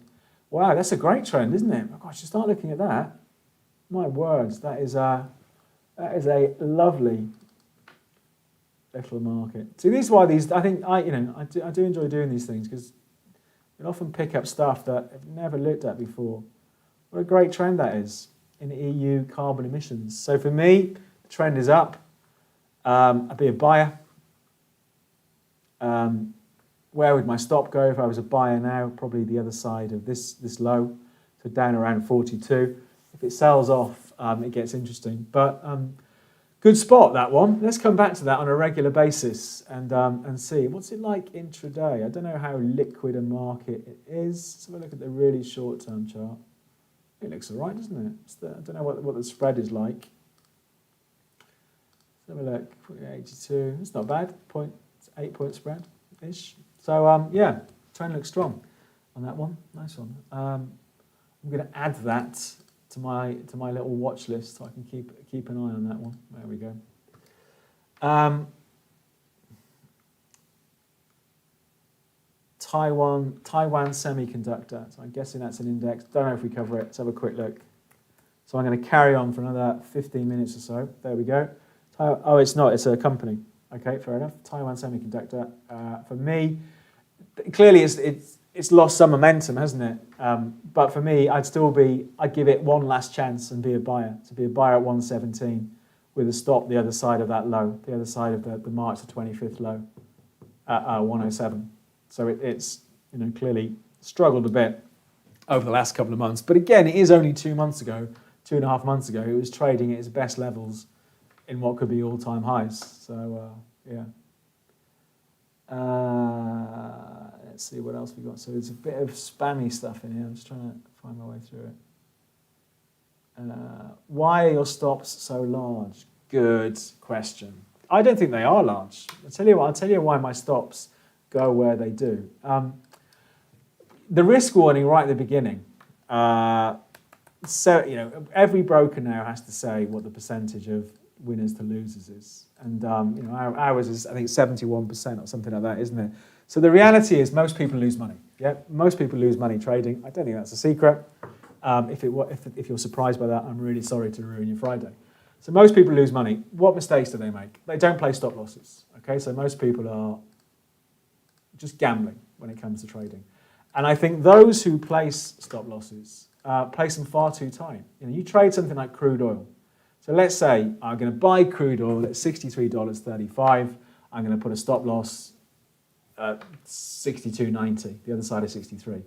Wow, that's a great trend, isn't it? Oh gosh, you start looking at that. My words, that is a lovely little market. See, this is why these. I think I do enjoy doing these things, because you often pick up stuff that I've never looked at before. What a great trend that is in EU carbon emissions. So for me, the trend is up. I'd be a buyer. Where would my stop go if I was a buyer now? Probably the other side of this low, so down around 42. If it sells off, it gets interesting. But good spot, that one. Let's come back to that on a regular basis and see. What's it like intraday? I don't know how liquid a market it is. Let's have a look at the really short-term chart. It looks all right, doesn't it? I don't know what the spread is like. Let's have a look. 82. It's not bad. 8-point spread-ish. So yeah, trend looks strong on that one. Nice one. I'm going to add that to my little watch list so I can keep an eye on that one. There we go. Taiwan Semiconductor. So I'm guessing that's an index. Don't know if we cover it. Let's have a quick look. So I'm going to carry on for another 15 minutes or so. There we go. Oh, it's not. It's a company. Okay, fair enough. Taiwan Semiconductor. For me, clearly it's lost some momentum, hasn't it? But for me, I'd give it one last chance and be a buyer. To be a buyer at 117 with a stop the other side of that low, the other side of the March the 25th low at 107. So it's clearly struggled a bit over the last couple of months. But again, it is only 2 months ago, 2.5 months ago, it was trading at its best levels in what could be all-time highs. So yeah. Let's see what else we got. So there's a bit of spammy stuff in here. I'm just trying to find my way through it. Why are your stops so large? Good question. I don't think they are large. I'll tell you why my stops go where they do. The risk warning right at the beginning. So every broker now has to say what the percentage of winners to losers is, and ours is I think 71% or something like that, isn't it? So the reality is most people lose money. Yeah, most people lose money trading. I don't think that's a secret. If you're surprised by that, I'm really sorry to ruin your Friday. So most people lose money. What mistakes do they make? They don't play stop losses. Okay, so most people are just gambling when it comes to trading, and I think those who place stop losses place them far too tight. You trade something like crude oil. So let's say I'm going to buy crude oil at $63.35. I'm going to put a stop loss at 62.90, the other side of 63.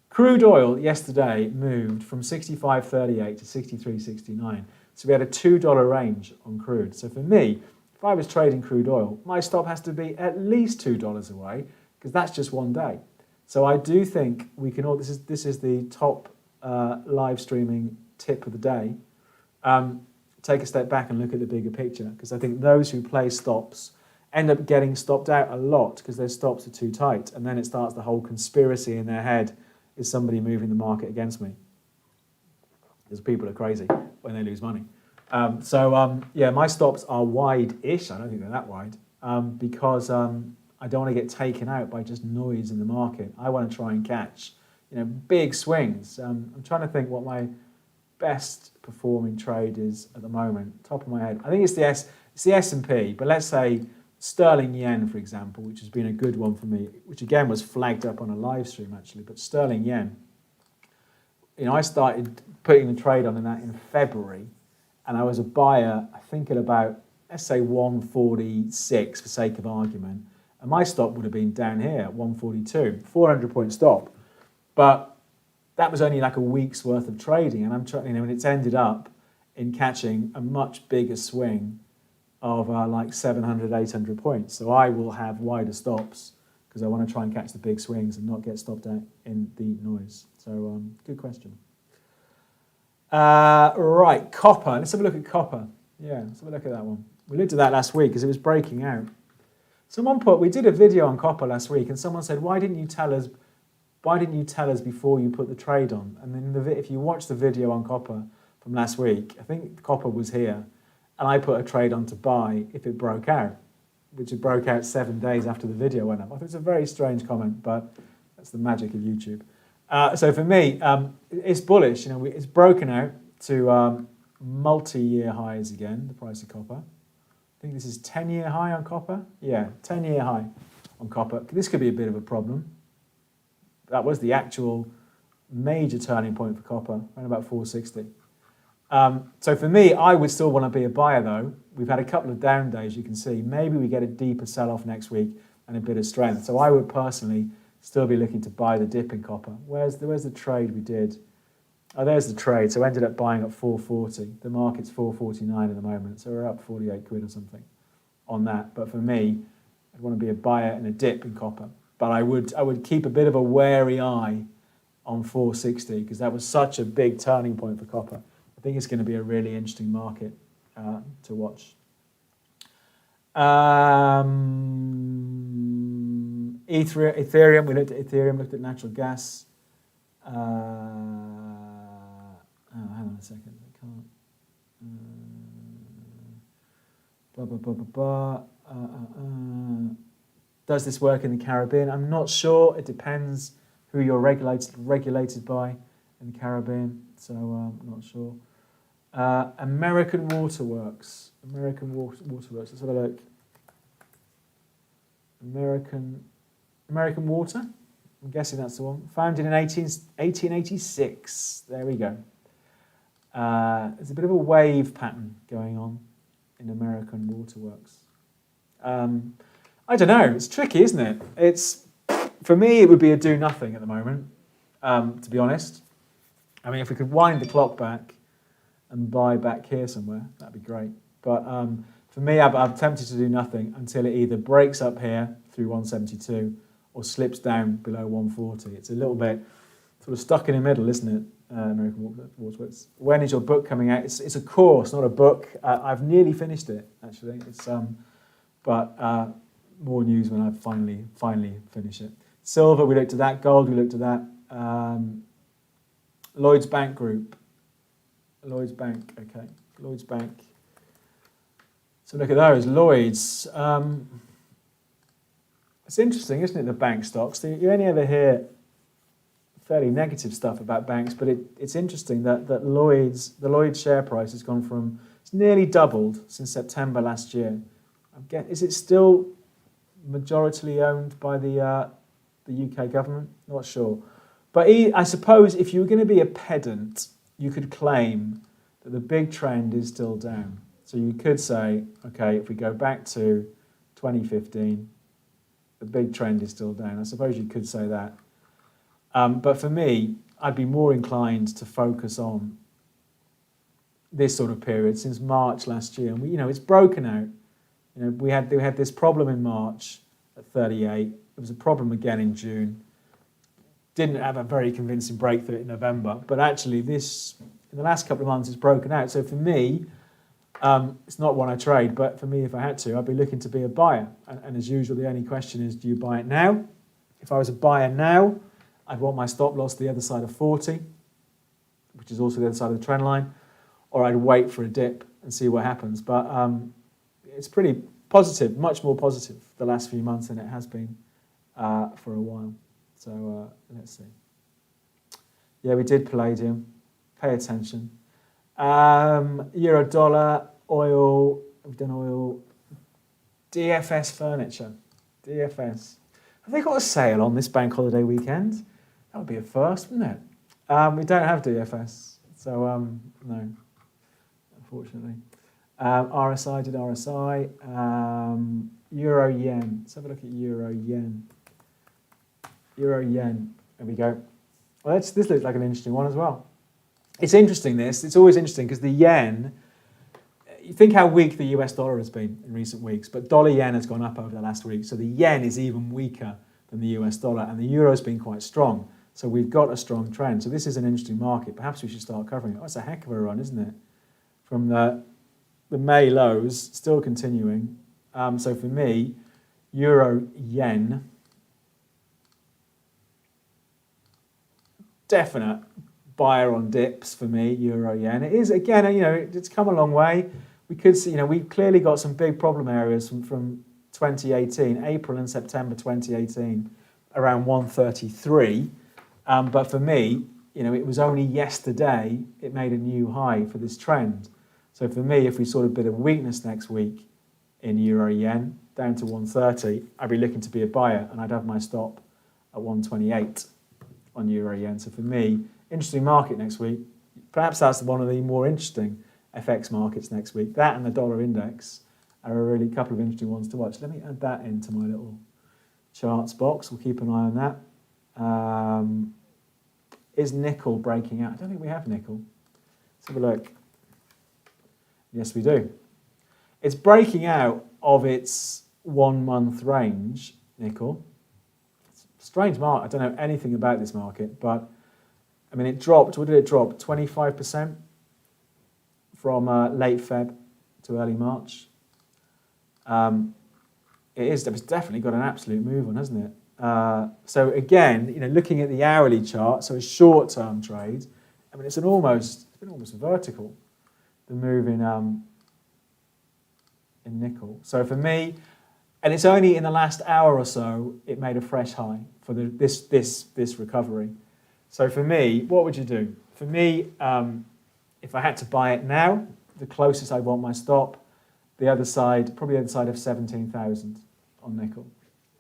Crude oil yesterday moved from 65.38 to 63.69. So we had a $2 range on crude. So for me, if I was trading crude oil, my stop has to be at least $2 away, because that's just one day. So I do think we can all, this is the top live streaming tip of the day, take a step back and look at the bigger picture, because I think those who play stops end up getting stopped out a lot because their stops are too tight, and then it starts the whole conspiracy in their head, is somebody moving the market against me? Because people are crazy when they lose money. Yeah, my stops are wide-ish. I don't think they're that wide, because I don't want to get taken out by just noise in the market. I want to try and catch, big swings. I'm trying to think what my best performing trade is at the moment, top of my head. I think it's the S&P, but let's say sterling yen, for example, which has been a good one for me, which again was flagged up on a live stream actually, but sterling yen, I started putting the trade on in that in February, and I was a buyer, I think at about, let's say 146 for sake of argument, and my stop would have been down here at 142, 400-point stop, but that was only like a week's worth of trading, and and it's ended up in catching a much bigger swing of like 700, 800 points. So I will have wider stops because I want to try and catch the big swings and not get stopped out in the noise. So good question. Right, copper. Let's have a look at copper. Yeah, let's have a look at that one. We looked at that last week because it was breaking out. We did a video on copper last week, and someone said, why didn't you tell us before you put the trade on? And then if you watch the video on copper from last week, I think copper was here, and I put a trade on to buy if it broke out, which it broke out 7 days after the video went up. I think it's a very strange comment, but that's the magic of YouTube. So for me, it's bullish. It's broken out to multi-year highs again, the price of copper. I think this is 10-year high on copper. Yeah, 10-year high on copper. This could be a bit of a problem. That was the actual major turning point for copper, around about 460. So for me, I would still want to be a buyer though. We've had a couple of down days, you can see. Maybe we get a deeper sell-off next week and a bit of strength. So I would personally still be looking to buy the dip in copper. Where's the trade we did? Oh, there's the trade. So I ended up buying at 440. The market's 449 at the moment, so we're up 48 quid or something on that. But for me, I'd want to be a buyer in a dip in copper. But I would keep a bit of a wary eye on 460 because that was such a big turning point for copper. I think it's going to be a really interesting market to watch. Ethereum, we looked at Ethereum, looked at natural gas. Hang on a second, I can't. Does this work in the Caribbean? I'm not sure. It depends who you're regulated by in the Caribbean, so I'm not sure. American Waterworks. Let's have a look. American Water. I'm guessing that's the one. Founded in 1886. There we go. There's a bit of a wave pattern going on in American Waterworks. I don't know. It's tricky, isn't it? For me, it would be a do nothing at the moment. To be honest, I mean, if we could wind the clock back and buy back here somewhere, that'd be great. But for me, I'm tempted to do nothing until it either breaks up here through 172 or slips down below 140. It's a little bit sort of stuck in the middle, isn't it, American Waterworks? When is your book coming out? It's a course, not a book. I've nearly finished it, actually. But more news when I finally finish it. Silver, we looked at that. Gold, we looked at that. Lloyds Bank Group. Lloyds Bank, okay. Lloyds Bank. So look at those. Lloyds. It's interesting, isn't it, the bank stocks? You only ever hear fairly negative stuff about banks, but it's interesting that the Lloyds share price has gone from, it's nearly doubled since September last year. Is it still majority owned by the UK government? Not sure. But I suppose if you were going to be a pedant, you could claim that the big trend is still down. So you could say, okay, if we go back to 2015, the big trend is still down. I suppose you could say that. But for me, I'd be more inclined to focus on this sort of period since March last year. And it's broken out. We had this problem in March at 38. There was a problem again in June. Didn't have a very convincing breakthrough in November. But actually, this in the last couple of months it's broken out. So for me, it's not one I trade, but for me, if I had to, I'd be looking to be a buyer. And as usual, the only question is, do you buy it now? If I was a buyer now, I'd want my stop loss the other side of 40, which is also the other side of the trend line, or I'd wait for a dip and see what happens. But it's pretty positive, much more positive the last few months than it has been for a while. So let's see. Yeah, we did Palladium. Pay attention. Euro dollar, oil, we've done oil, DFS furniture, DFS. Have they got a sale on this bank holiday weekend? That would be a first, wouldn't it? We don't have DFS, so no, unfortunately. RSI did RSI, Euro yen. Let's have a look at Euro yen. Euro yen, there we go. Well, this looks like an interesting one as well. It's interesting, this. It's always interesting because the yen, you think how weak the US dollar has been in recent weeks, but dollar yen has gone up over the last week. So the yen is even weaker than the US dollar, and the euro has been quite strong. So we've got a strong trend. So this is an interesting market. Perhaps we should start covering it. Oh, it's a heck of a run, isn't it? From the May lows, still continuing. So for me, euro yen, definite buyer on dips for me, euro yen. It is, again, it's come a long way. We could see, we've clearly got some big problem areas from 2018, April and September 2018, around 133. But for me, it was only yesterday it made a new high for this trend. So for me, if we saw a bit of weakness next week in euro yen down to 130, I'd be looking to be a buyer, and I'd have my stop at 128 on euro yen. So for me, interesting market next week. Perhaps that's one of the more interesting FX markets next week. That and the dollar index are a really couple of interesting ones to watch. Let me add that into my little charts box. We'll keep an eye on that. Is nickel breaking out? I don't think we have nickel. Let's have a look. Yes, we do. It's breaking out of its 1 month range, nickel. It's a strange market. I don't know anything about this market, but I mean, it dropped. What did it drop? 25% from late Feb to early March. It's definitely got an absolute move on, hasn't it? So again, looking at the hourly chart, so a short-term trade. I mean, it's been almost vertical, the move in nickel. So for me, and it's only in the last hour or so it made a fresh high for this recovery. So for me, what would you do? For me, if I had to buy it now, the closest I want my stop, the other side, probably the other side of 17,000 on nickel.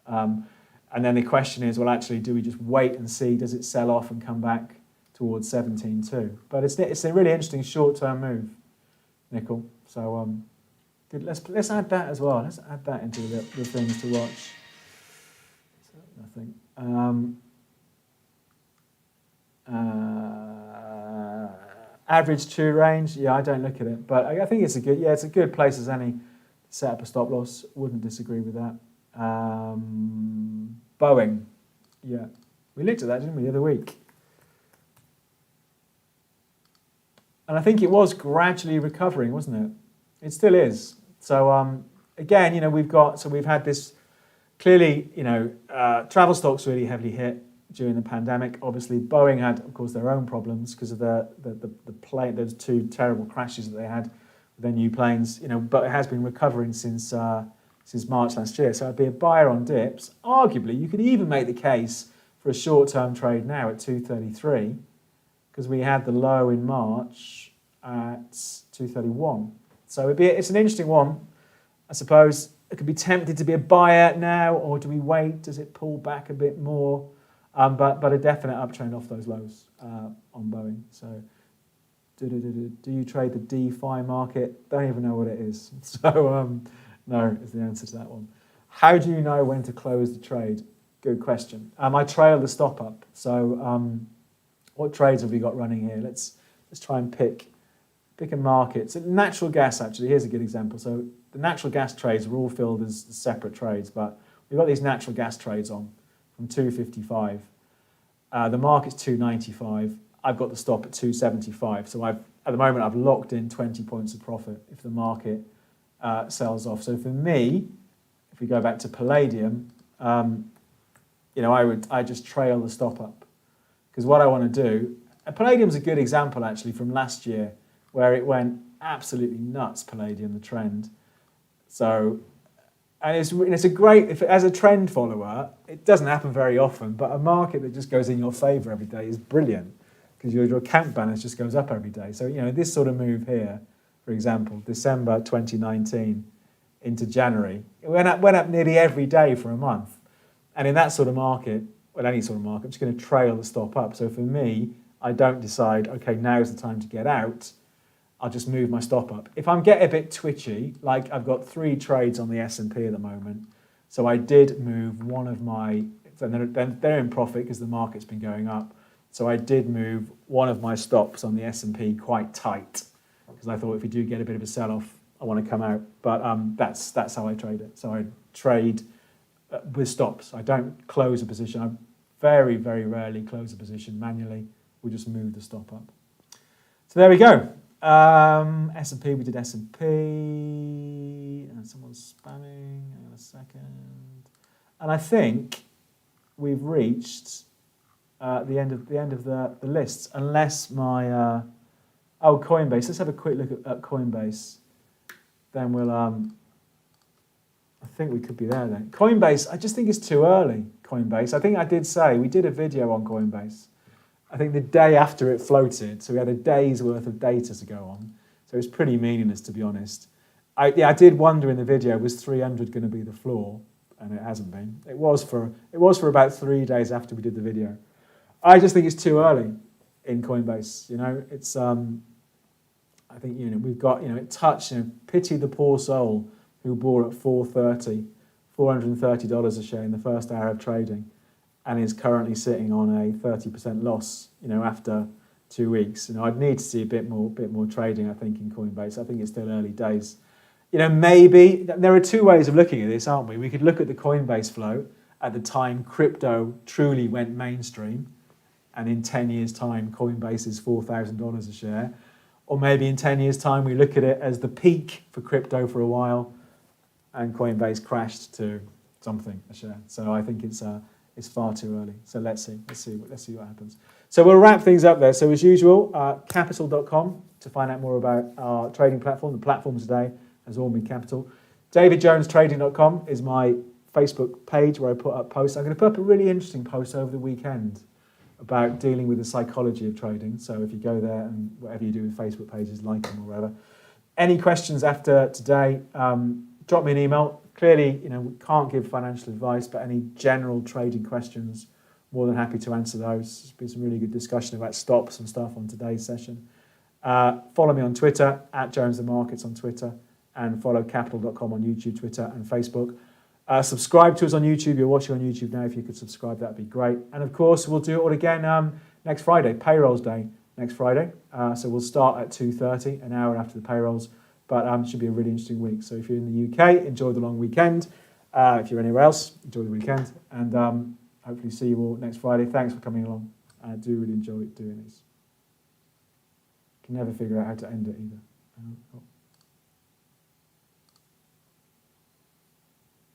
And then the question is, well, actually, do we just wait and see? Does it sell off and come back towards 17.2? But it's a really interesting short-term move, nickel. So good. Let's add that as well. Let's add that into the things to watch. So, nothing. Average true range, yeah, I don't look at it, but I think it's a good place as any to set up a stop loss. Wouldn't disagree with that. Boeing, yeah, we looked at that, didn't we, the other week? And I think it was gradually recovering, wasn't it? It still is. So again, we've had this clearly, travel stocks really heavily hit during the pandemic. Obviously, Boeing had, of course, their own problems because of the plane, those two terrible crashes that they had with their new planes. But it has been recovering since March last year. So I'd be a buyer on dips. Arguably, you could even make the case for a short-term trade now at 233 because we had the low in March at 231. So it's an interesting one, I suppose. It could be tempted to be a buyer now, or do we wait? Does it pull back a bit more? But a definite uptrend off those lows on Boeing. So do you trade the DeFi market? Don't even know what it is. So no is the answer to that one. How do you know when to close the trade? Good question. I trail the stop up. So what trades have we got running here? Let's try and pick a market. So natural gas, actually, here's a good example. So the natural gas trades are all filled as separate trades, but we've got these natural gas trades on from 255. The market's 295. I've got the stop at 275. So at the moment, I've locked in 20 points of profit if the market sells off. So for me, if we go back to Palladium, I just trail the stop up, because what I want to do, and Palladium's a good example actually from last year, where it went absolutely nuts. Palladium, the trend. So, and it's a great, as a trend follower, it doesn't happen very often, but a market that just goes in your favour every day is brilliant, because your account balance just goes up every day. So this sort of move here, for example, December 2019 into January, it went up nearly every day for a month. And in that sort of market, well, any sort of market, I'm just going to trail the stop up. So for me, I don't decide, okay, now's the time to get out. I'll just move my stop up. If I'm getting a bit twitchy, like I've got 3 trades on the S&P at the moment, so I did move one of my, they're in profit because the market's been going up. So I did move one of my stops on the S&P quite tight, because I thought if we do get a bit of a sell-off, I want to come out. But that's how I trade it. So I trade with stops. I don't close a position. I very, very rarely close a position manually. We just move the stop up. So there we go. S&P, we did S&P, and someone's spamming. Hang on a second. And I think we've reached the end of the lists, unless my Coinbase. Let's have a quick look at Coinbase. Then we'll I think we could be there then. Coinbase, I just think it's too early. Coinbase. I think I did say we did a video on Coinbase. I think the day after it floated, so we had a day's worth of data to go on. So it's pretty meaningless, to be honest. I did wonder in the video, was 300 going to be the floor? And it hasn't been. It was for about 3 days after we did the video. I just think it's too early in Coinbase. It's I think we've got it touched. Pity the poor soul who bought at $430 a share in the first hour of trading, and is currently sitting on a 30% loss, after 2 weeks. I'd need to see a bit more trading, I think, in Coinbase. I think it's still early days. Maybe there are 2 ways of looking at this, aren't we? We could look at the Coinbase flow at the time crypto truly went mainstream, and in 10 years' time, Coinbase is $4,000 a share. Or maybe in 10 years' time, we look at it as the peak for crypto for a while, and Coinbase crashed to something a share. So I think it's far too early. So let's see what happens. So we'll wrap things up there. So as usual, Capital.com to find out more about our trading platform. The platform today has all been Capital. DavidJonesTrading.com is my Facebook page where I put up posts. I'm going to put up a really interesting post over the weekend about dealing with the psychology of trading. So if you go there, and whatever you do with Facebook pages, like them or whatever. Any questions after today, drop me an email. Clearly, we can't give financial advice, but any general trading questions, more than happy to answer those. There's been some really good discussion about stops and stuff on today's session. Follow me on Twitter, @JonesTheMarkets on Twitter, and follow Capital.com on YouTube, Twitter, and Facebook. Subscribe to us on YouTube. You're watching on YouTube now. If you could subscribe, that'd be great. And of course, we'll do it all again next Friday, payrolls day next Friday. So we'll start at 2:30, an hour after the payrolls. But it should be a really interesting week. So if you're in the UK, enjoy the long weekend. If you're anywhere else, enjoy the weekend. And hopefully see you all next Friday. Thanks for coming along. I do really enjoy doing these. Can never figure out how to end it either.